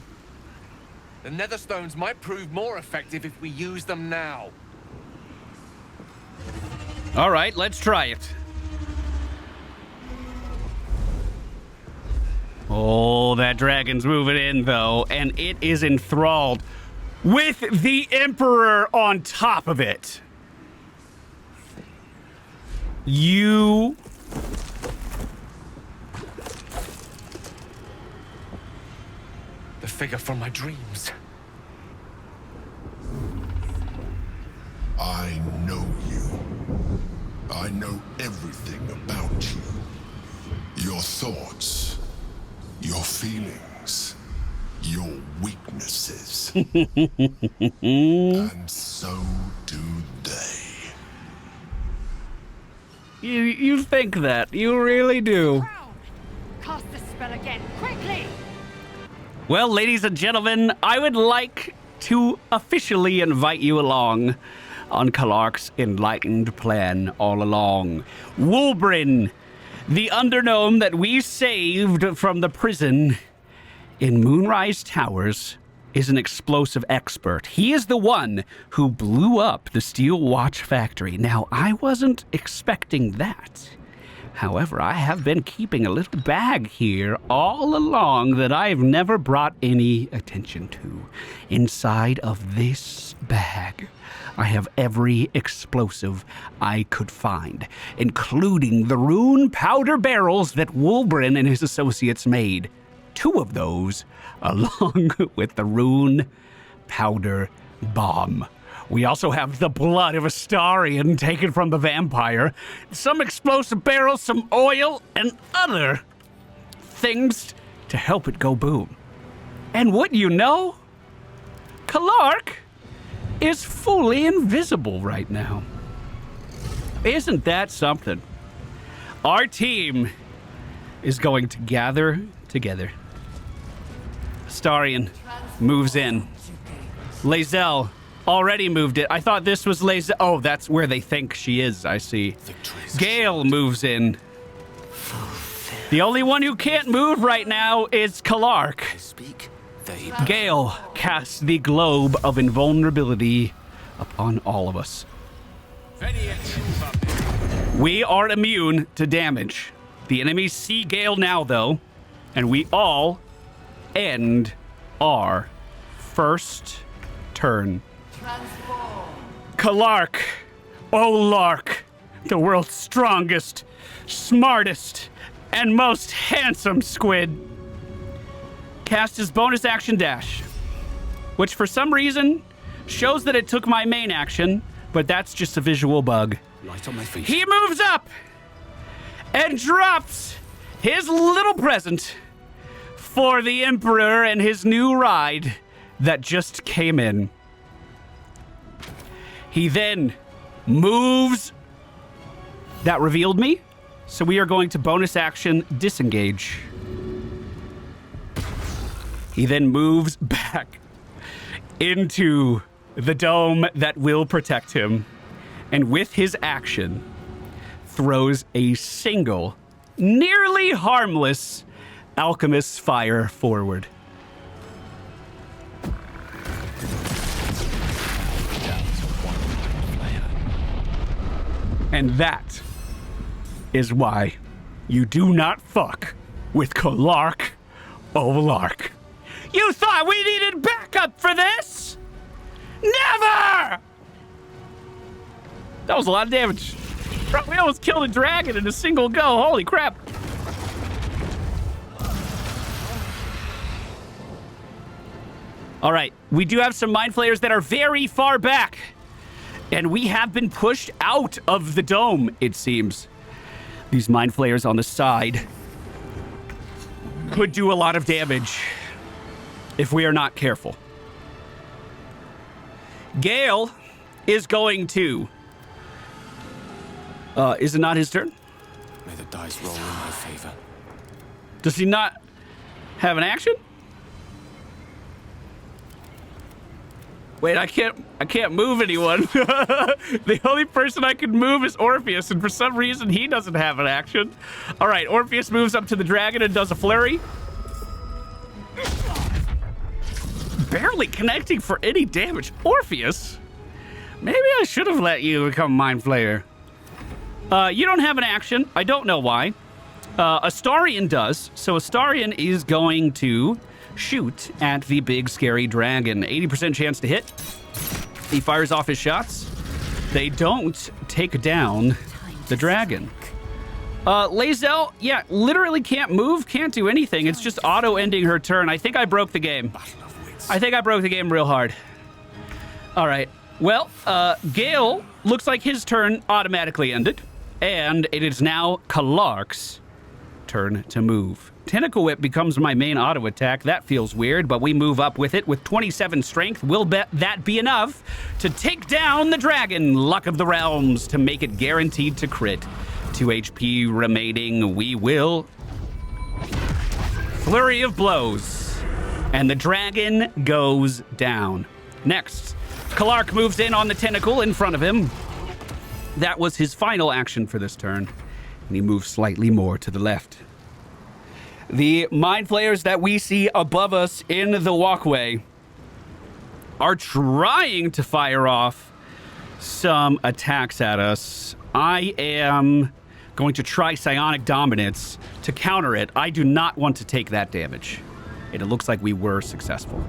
The Netherstones might prove more effective if we use them now. All right, let's try it. Oh, that dragon's moving in, though, and it is enthralled with the Emperor on top of it. You... The figure from my dreams. I know you. I know everything about you. Your thoughts, your feelings, your weaknesses. And so do they. You think that. You really do. Cast the spell again, quickly! Well, ladies and gentlemen, I would like to officially invite you along on Kalark's enlightened plan all along. Wulbrin, The undergnome that we saved from the prison in Moonrise Towers is an explosive expert. He is the one who blew up the Steel Watch factory. Now, I wasn't expecting that. However, I have been keeping a little bag here all along that I've never brought any attention to. Inside of this bag, I have every explosive I could find, including the rune powder barrels that Wolbrin and his associates made. 2 of those, along with the rune powder bomb. We also have the blood of Astarion taken from the vampire, some explosive barrels, some oil, and other things to help it go boom. And what you know, Clark is fully invisible right now. Isn't that something? Our team is going to gather together. Astarion moves in. Lae'zel already moved it. I thought this was Lae'zel. Oh, that's where they think she is. I see. Gale moves in. The only one who can't move right now is Clark. Gale casts the globe of invulnerability upon all of us. We are immune to damage. The enemies see Gale now, though, and we all end our first turn. Clark, oh Lark, the world's strongest, smartest, and most handsome squid, cast his bonus action dash, which for some reason shows that it took my main action, but that's just a visual bug. Light on my feet. He moves up and drops his little present for the Emperor and his new ride that just came in. He then moves. That revealed me, so we are going to bonus action disengage. He then moves back into the dome that will protect him, and with his action, throws a single, nearly harmless alchemist's fire forward. And that is why you do not fuck with Clark O'Lark. You thought we needed backup for this? Never! That was a lot of damage. We almost killed a dragon in a single go. Holy crap. All right, we do have some mind flayers that are very far back. And we have been pushed out of the dome, it seems. These mind flayers on the side could do a lot of damage if we are not careful. Gale is going to... is it not his turn? May the dice roll in my favor. Does he not have an action? Wait, I can't move anyone. The only person I can move is Orpheus, and for some reason he doesn't have an action. All right, Orpheus moves up to the dragon and does a flurry. Barely connecting for any damage. Orpheus? Maybe I should have let you become Mind Flayer. You don't have an action. I don't know why. Astarion does. So Astarion is going to shoot at the big scary dragon. 80% chance to hit. He fires off his shots. They don't take down the dragon. Lae'zel, yeah, literally can't move, can't do anything. It's just auto-ending her turn. I think I broke the game. I think I broke the game real hard. All right. Well, Gale looks like his turn automatically ended. And it is now Clark's turn to move. Tentacle Whip becomes my main auto attack. That feels weird, but we move up with it with 27 strength. Will that be enough to take down the dragon? Luck of the Realms to make it guaranteed to crit. 2 HP remaining. We will flurry of blows. And the dragon goes down. Next, Clark moves in on the tentacle in front of him. That was his final action for this turn. And he moves slightly more to the left. The mind flayers that we see above us in the walkway are trying to fire off some attacks at us. I am going to try psionic dominance to counter it. I do not want to take that damage. And it looks like we were successful.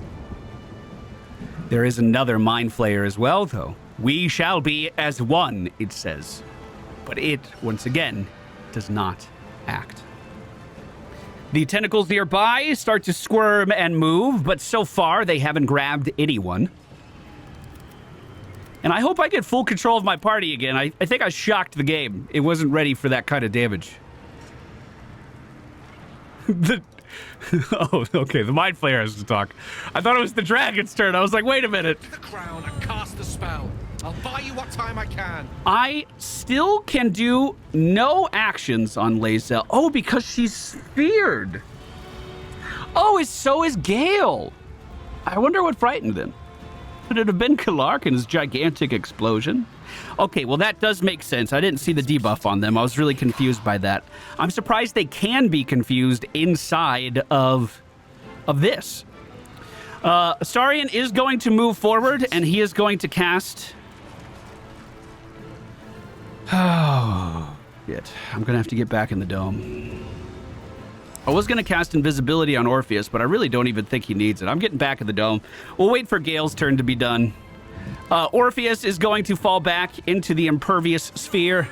There is another mind flayer as well, though. We shall be as one, it says. But it, once again, does not act. The tentacles nearby start to squirm and move, but so far they haven't grabbed anyone. And I hope I get full control of my party again. I think I shocked the game. It wasn't ready for that kind of damage. Oh, okay, the mind flayer has to talk. I thought it was the dragon's turn. I was like, wait a minute. The crown and cast the spell. I'll buy you what time I can. I still can do no actions on Lae'zel. Oh, because she's feared. Oh, so is Gale. I wonder what frightened them. Could it have been Clark and his gigantic explosion? Okay, well, that does make sense. I didn't see the debuff on them. I was really confused by that. I'm surprised they can be confused inside of this. Astarion is going to move forward, and he is going to cast... Oh, shit. I'm going to have to get back in the dome. I was going to cast invisibility on Orpheus, but I really don't even think he needs it. I'm getting back in the dome. We'll wait for Gale's turn to be done. Orpheus is going to fall back into the impervious sphere,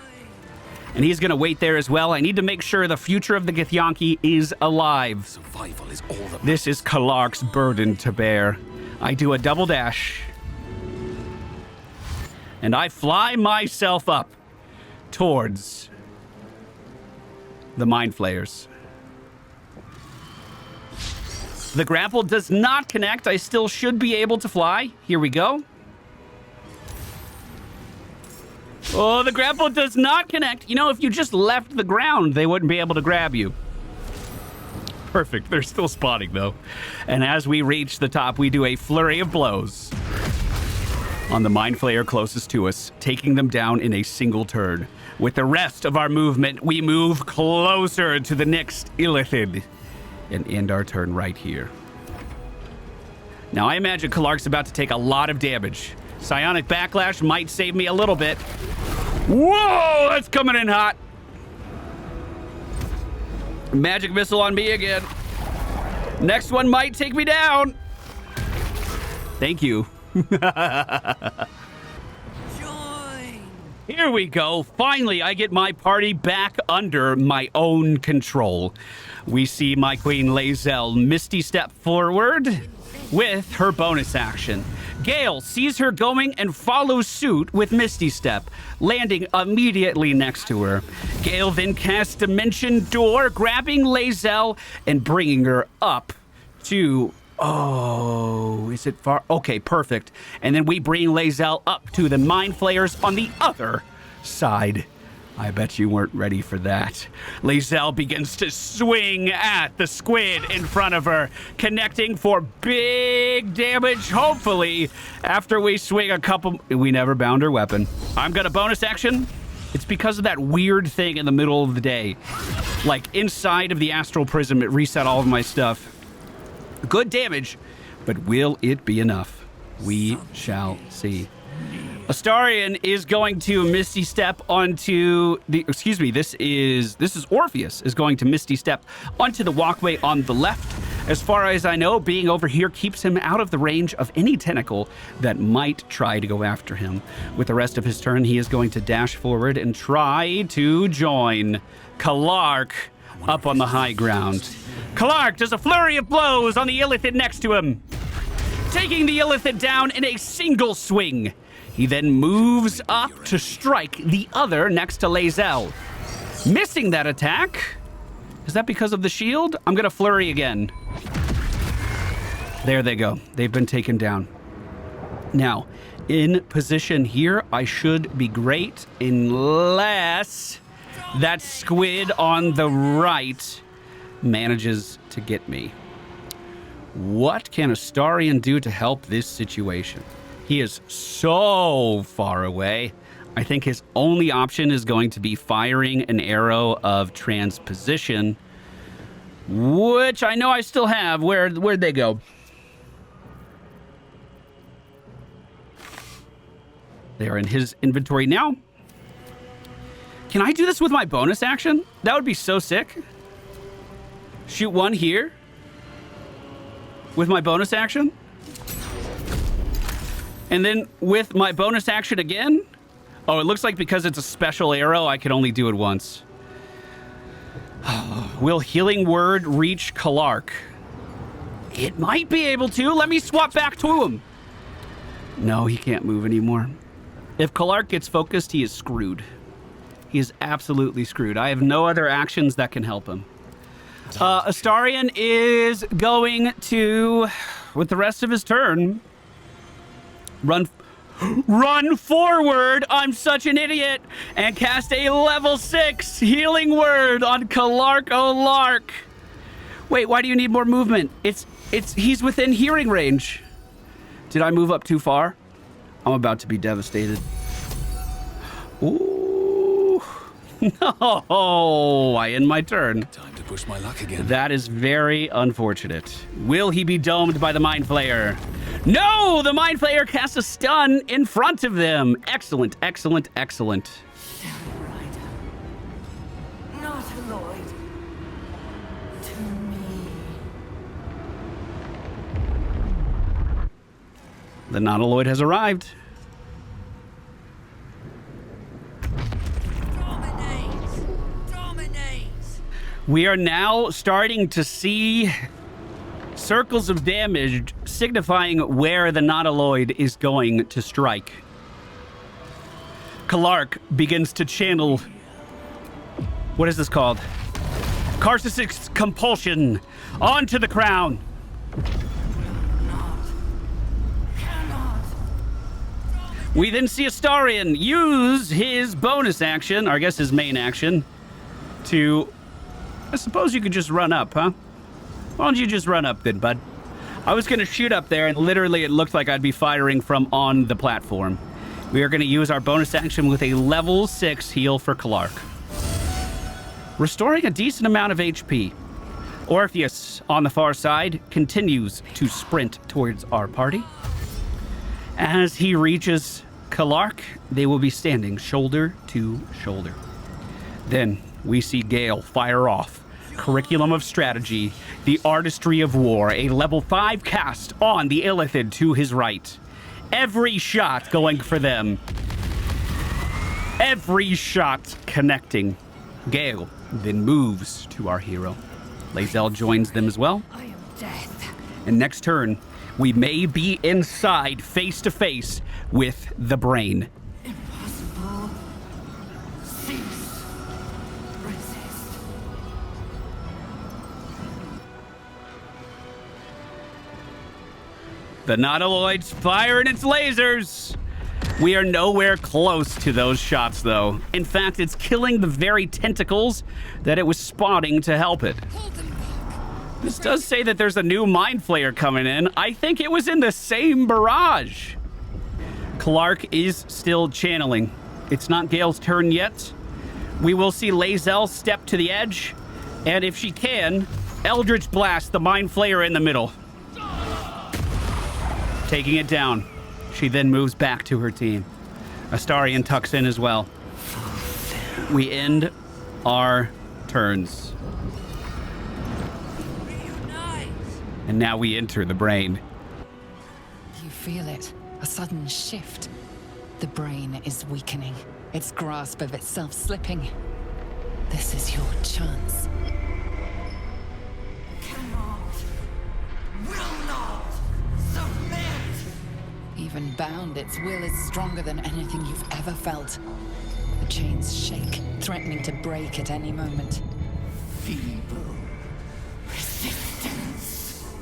and he's going to wait there as well. I need to make sure the future of the Githyanki is alive. Survival is all that This is Kalark's burden to bear. I do a double dash, and I fly myself up towards the mind flayers. The grapple does not connect. I still should be able to fly. Here we go. Oh, the grapple does not connect. You know, if you just left the ground, they wouldn't be able to grab you. Perfect. They're still spotting, though. And as we reach the top, we do a flurry of blows on the mind flayer closest to us, taking them down in a single turn. With the rest of our movement, we move closer to the next illithid and end our turn right here. Now, I imagine Kalark's about to take a lot of damage. Psionic backlash might save me a little bit. Whoa, that's coming in hot. Magic missile on me again. Next one might take me down. Thank you. Here we go. Finally, I get my party back under my own control. We see my queen Lae'zel misty step forward with her bonus action. Gale sees her going and follows suit with misty step, landing immediately next to her. Gale then casts Dimension Door, grabbing Lae'zel and bringing her up to... Oh, is it far? Okay, perfect. And then we bring Lae'zel up to the mind flayers on the other side. I bet you weren't ready for that. Lae'zel begins to swing at the squid in front of her, connecting for big damage, hopefully, after we swing a couple... We never bound her weapon. I'm gonna bonus action. It's because of that weird thing in the middle of the day. Like, inside of the astral prism, it reset all of my stuff. Good damage, but will it be enough? We shall see. Astarion is going to Misty Step onto the... Excuse me, this is Orpheus is going to Misty Step onto the walkway on the left. As far as I know, being over here keeps him out of the range of any tentacle that might try to go after him. With the rest of his turn, he is going to dash forward and try to join Clark up on the high ground. Clark does a flurry of blows on the illithid next to him, taking the illithid down in a single swing. He then moves up to strike the other next to Lae'zel. Missing that attack. Is that because of the shield? I'm going to flurry again. There they go. They've been taken down. Now, in position here, I should be great unless that squid on the right manages to get me. What can Astarion do to help this situation? He is so far away. I think his only option is going to be firing an arrow of transposition, which I know I still have. Where'd they go? They are in his inventory now. Can I do this with my bonus action? That would be so sick. Shoot one here with my bonus action. And then with my bonus action again. Oh, it looks like because it's a special arrow, I can only do it once. Will Healing Word reach Kalark? It might be able to. Let me swap back to him. No, he can't move anymore. If Kalark gets focused, he is screwed. He is absolutely screwed. I have no other actions that can help him. Astarion is going to, with the rest of his turn, run forward. I'm such an idiot. And cast a level 6 Healing Word on Kalark O'Lark. Wait, why do you need more movement? He's within hearing range. Did I move up too far? I'm about to be devastated. Ooh. No, I end my turn. Time to push my luck again. That is very unfortunate. Will he be domed by the Mind Flayer? No, the Mind Flayer casts a stun in front of them. Excellent, excellent, excellent. Not Lloyd. To me. The Nautiloid has arrived. We are now starting to see circles of damage signifying where the Nautiloid is going to strike. Kalark begins to channel... What is this called? Karsisic's Compulsion onto the crown. We then see Astarion use his bonus action, or I guess his main action, to... I suppose you could just run up, huh? Why don't you just run up then, bud? I was going to shoot up there, and literally it looked like I'd be firing from on the platform. We are going to use our bonus action with a level 6 heal for Kalark, restoring a decent amount of HP. Orpheus, on the far side, continues to sprint towards our party. As he reaches Kalark, they will be standing shoulder to shoulder. Then we see Gale fire off Curriculum of Strategy, the Artistry of War, a level 5 cast on the Illithid to his right. Every shot going for them. Every shot connecting. Gale then moves to our hero. Lae'zel joins them as well. I am death. And next turn, we may be inside face to face with the brain. Impossible. Cease. Resist. The Nautiloid's firing its lasers. We are nowhere close to those shots, though. In fact, it's killing the very tentacles that it was spawning to help it. This does say that there's a new Mind Flayer coming in. I think it was in the same barrage. Kalark is still channeling. It's not Gale's turn yet. We will see Lae'zel step to the edge, and if she can, Eldritch Blast the Mind Flayer in the middle. Taking it down. She then moves back to her team. Astarion tucks in as well. We end our turns. And now we enter the brain. You feel it, a sudden shift. The brain is weakening, its grasp of itself slipping. This is your chance. Cannot. Will not. Submit. Even bound, its will is stronger than anything you've ever felt. The chains shake, threatening to break at any moment. Feeble. Resistance.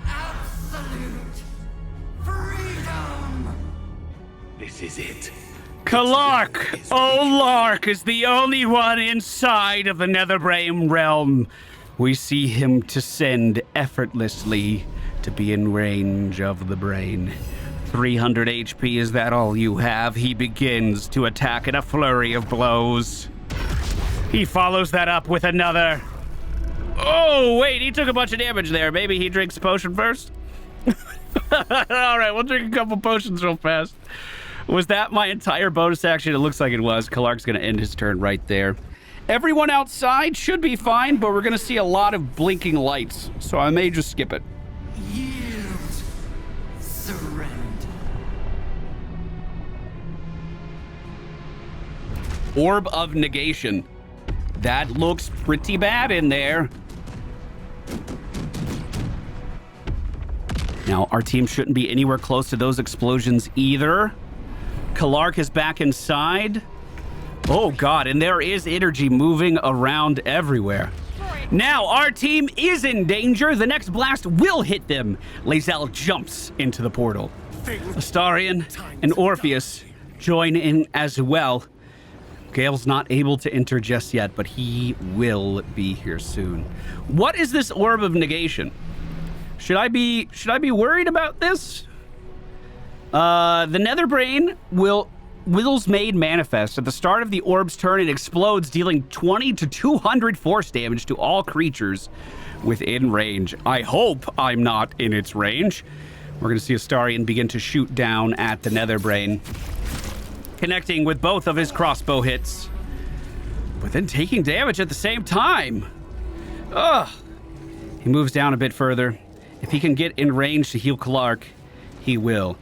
Absolute freedom. This is it. Kalark O'Lark is the only one inside of the Netherbrain realm. We see him descend effortlessly to be in range of the brain. 300 HP, is that all you have? He begins to attack in a flurry of blows. He follows that up with another. Oh, wait, he took a bunch of damage there. Maybe he drinks a potion first? All right, we'll drink a couple potions real fast. Was that my entire bonus action? It looks like it was. Kalark's going to end his turn right there. Everyone outside should be fine, but we're going to see a lot of blinking lights, so I may just skip it. Yield. Surrender. Orb of Negation. That looks pretty bad in there. Now, our team shouldn't be anywhere close to those explosions either. Kalark is back inside. Oh, God, and there is energy moving around everywhere. Now, our team is in danger. The next blast will hit them. Lae'zel jumps into the portal. Astarion and Orpheus join in as well. Gale's not able to enter just yet, but he will be here soon. What is this Orb of Negation? Should I be worried about this? The Netherbrain wills made manifest. At the start of the orb's turn, it explodes, dealing 20 to 200 force damage to all creatures within range. I hope I'm not in its range. We're going to see Astarion begin to shoot down at the Netherbrain, connecting with both of his crossbow hits, but then taking damage at the same time. Ugh. He moves down a bit further. If he can get in range to heal Kalark, he will.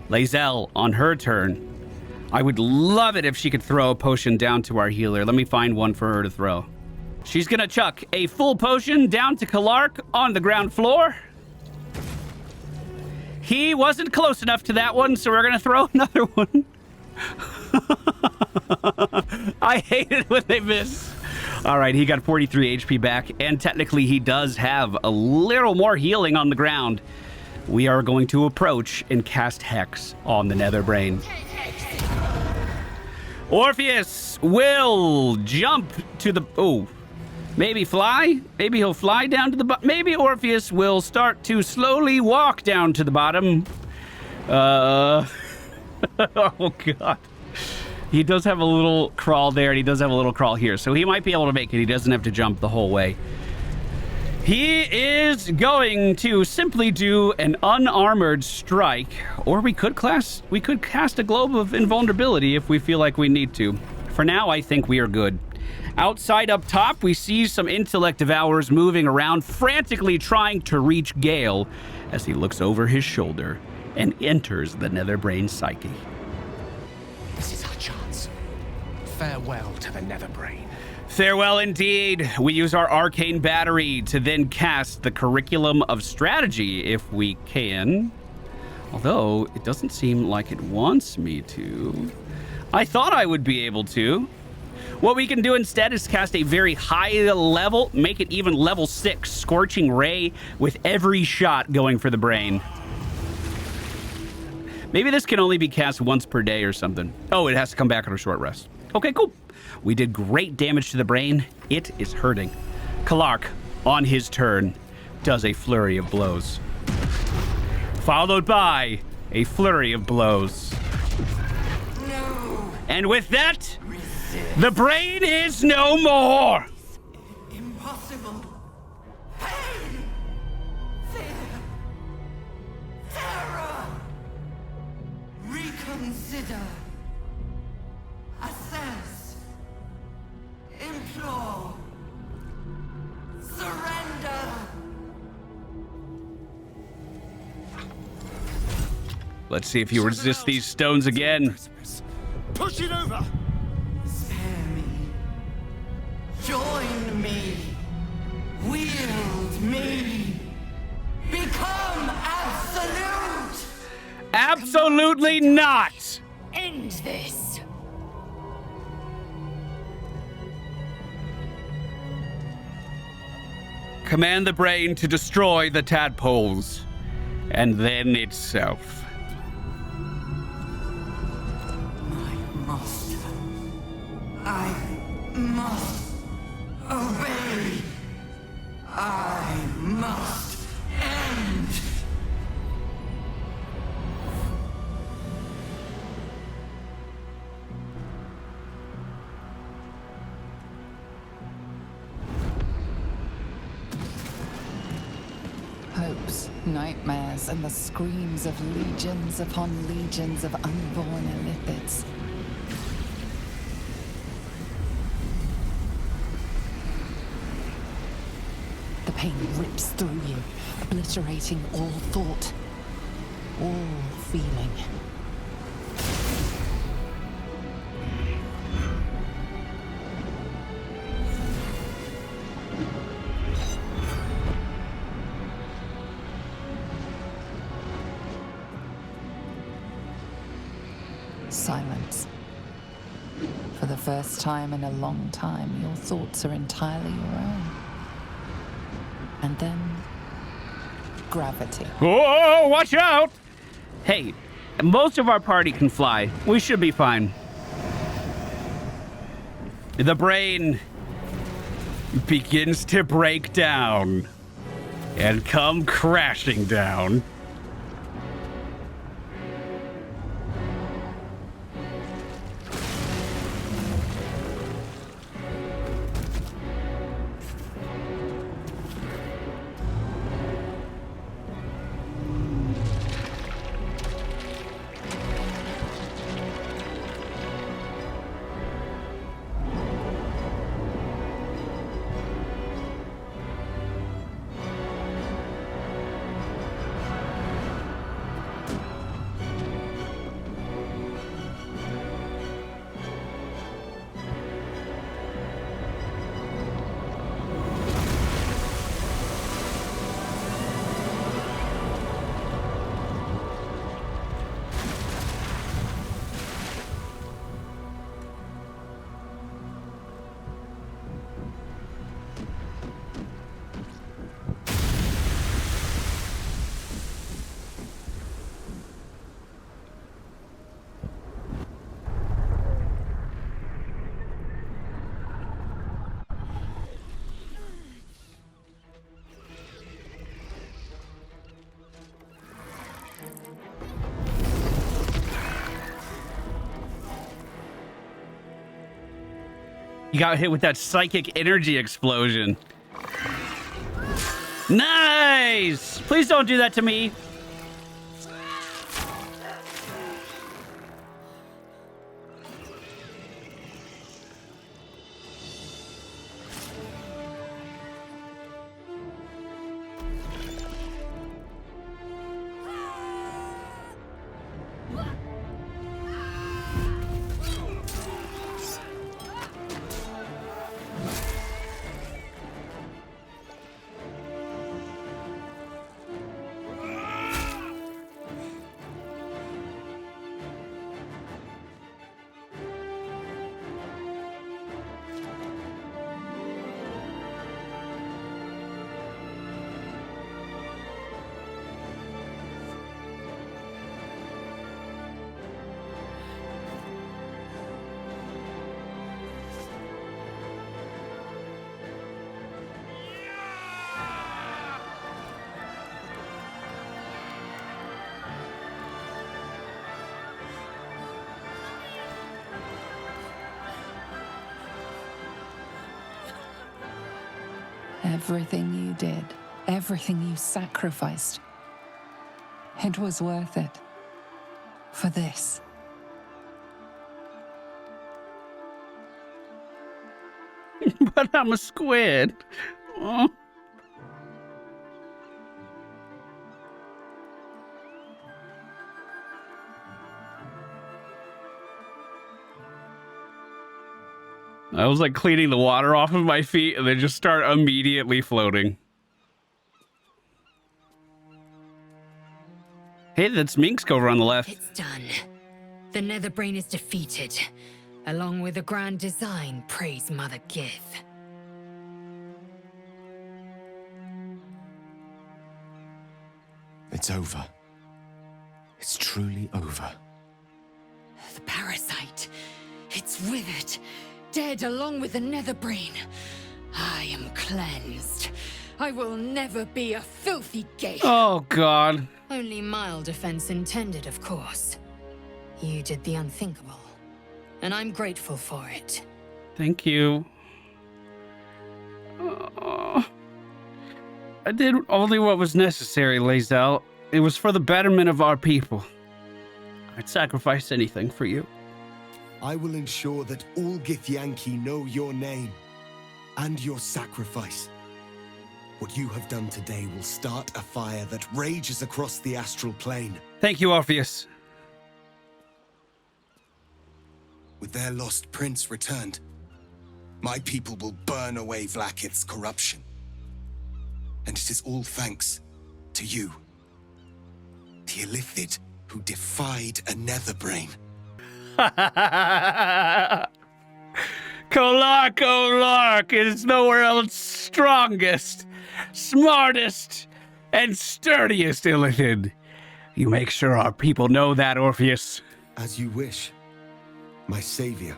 Lae'zel on her turn. I would love it if she could throw a potion down to our healer. Let me find one for her to throw. She's gonna chuck a full potion down to Kalark on the ground floor. He wasn't close enough to that one, so we're gonna throw another one. I hate it when they miss. All right, he got 43 HP back, and technically he does have a little more healing on the ground. We are going to approach and cast Hex on the Netherbrain. Orpheus will jump to the... Oh, maybe fly? Maybe he'll fly down to the bottom. Maybe Orpheus will start to slowly walk down to the bottom. Oh, God. He does have a little crawl there, and he does have a little crawl here, so he might be able to make it. He doesn't have to jump the whole way. He is going to simply do an unarmored strike, or we could cast a globe of invulnerability if we feel like we need to. For now, I think we are good. Outside up top, we see some intellect devourers moving around, frantically trying to reach Gale as he looks over his shoulder and enters the Netherbrain psyche. This is our chance. Farewell to the Netherbrain. Farewell indeed. We use our arcane battery to then cast the curriculum of strategy if we can. Although, it doesn't seem like it wants me to. I thought I would be able to. What we can do instead is cast a very high level, make it even level 6, Scorching Ray with every shot going for the brain. Maybe this can only be cast once per day or something. Oh, it has to come back on a short rest. Okay, cool. We did great damage to the brain. It is hurting. Kalark, on his turn, does a flurry of blows, followed by a flurry of blows. No. And with that, the brain is no more. Impossible. Pain. Fear. Terror. Reconsider. Assess. Implore. Surrender. Let's see if you resist these stones again. Push it over. Spare me. Join me. Wield me. Become absolute. Absolutely not. End this. Command the brain to destroy the tadpoles, and then itself. My master. I must obey. I must end hopes, nightmares, and the screams of legions upon legions of unborn illithids. The pain rips through you, obliterating all thought, all feeling. Silence. For the first time in a long time, your thoughts are entirely your own. And then, gravity. Whoa, watch out! Hey, most of our party can fly. We should be fine. The brain begins to break down and come crashing down. You got hit with that psychic energy explosion. Nice! Please don't do that to me. Everything you did, everything you sacrificed, it was worth it. For this. But I'm a squid. Oh. I was like cleaning the water off of my feet and then just start immediately floating. Hey, that's Minsk over on the left. It's done. The Netherbrain is defeated. Along with the grand design, praise Mother Gith. It's over. It's truly over. The parasite. It's withered. Dead along with the Netherbrain. I am cleansed. I will never be a filthy gate. Oh, God. Only mild offense intended, of course. You did the unthinkable. And I'm grateful for it. Thank you. Oh. I did only what was necessary, Lae'zel. It was for the betterment of our people. I'd sacrifice anything for you. I will ensure that all Githyanki know your name and your sacrifice. What you have done today will start a fire that rages across the astral plane. Thank you, Orpheus. With their lost prince returned, my people will burn away Vlaakith's corruption. And it is all thanks to you, the Illithid who defied a netherbrain. Kolark is nowhere else strongest, smartest, and sturdiest, Illithid. You make sure our people know that, Orpheus. As you wish, my savior.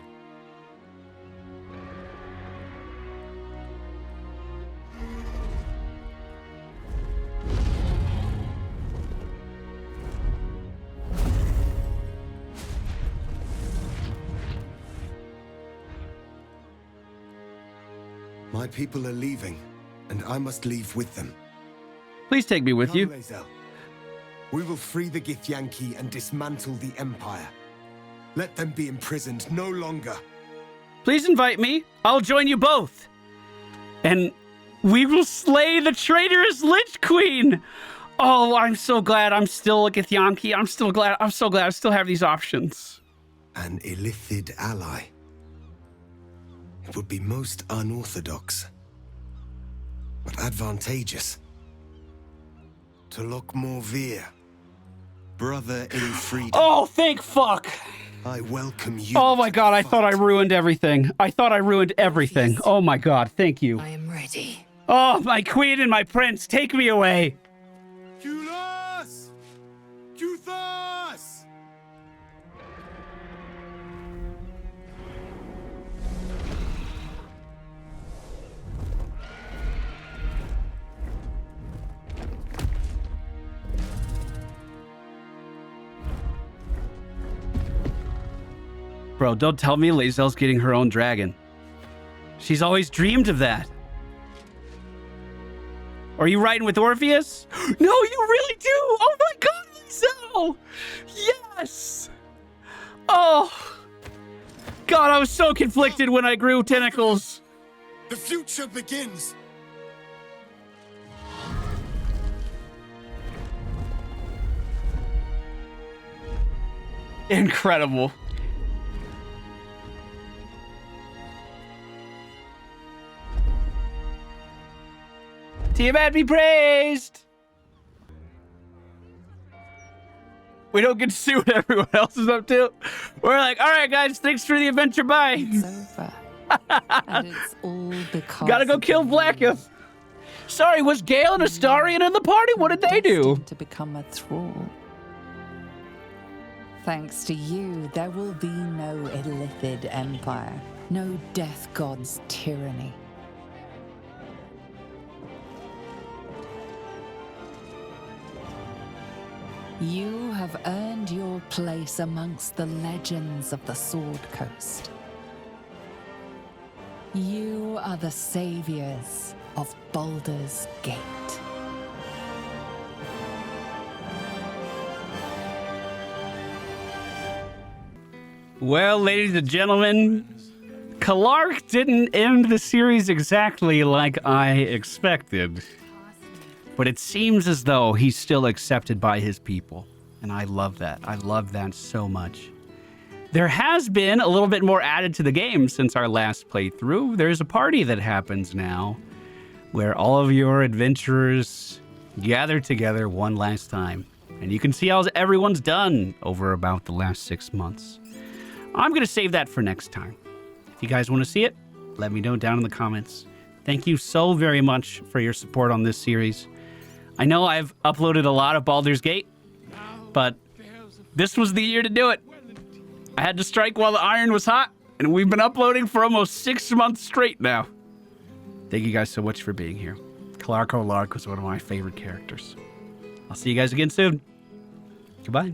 My people are leaving, and I must leave with them. Please take me with you. Lae'zel. We will free the Githyanki and dismantle the Empire. Let them be imprisoned no longer. Please invite me. I'll join you both. And we will slay the traitorous Lich Queen. Oh, I'm so glad I'm still a Githyanki. I'm so glad I still have these options. An Illithid ally. It would be most unorthodox, but advantageous. To look more Veer, brother in freedom. Oh, thank fuck! I welcome you. Oh my god, I thought I ruined everything. Oh my god, thank you. I am ready. Oh, my queen and my prince, take me away. Kulas! Kuthas! Bro, don't tell me Lae'zel's getting her own dragon. She's always dreamed of that. Are you riding with Orpheus? No, you really do! Oh my god, Lae'zel! Yes! Oh! God, I was so conflicted when I grew tentacles. The future begins! Incredible. Tiamat be praised! We don't get to see what everyone else is up to. We're like, all right, guys, thanks for the adventure. Bye. It's over. And it's all because Gotta go kill Vlaakith. Sorry, was Gale and Astarion in the party? What did they do? to become a thrall. Thanks to you, there will be no Illithid empire, no death god's tyranny. You have earned your place amongst the legends of the Sword Coast. You are the saviors of Baldur's Gate. Well, ladies and gentlemen, Clark didn't end the series exactly like I expected. But it seems as though he's still accepted by his people. And I love that. I love that so much. There has been a little bit more added to the game since our last playthrough. There's a party that happens now where all of your adventurers gather together one last time. And you can see how everyone's done over about the last 6 months. I'm going to save that for next time. If you guys want to see it, let me know down in the comments. Thank you so very much for your support on this series. I know I've uploaded a lot of Baldur's Gate, but this was the year to do it. I had to strike while the iron was hot, and we've been uploading for almost 6 months straight now. Thank you guys so much for being here. Clark O'Lark was one of my favorite characters. I'll see you guys again soon. Goodbye.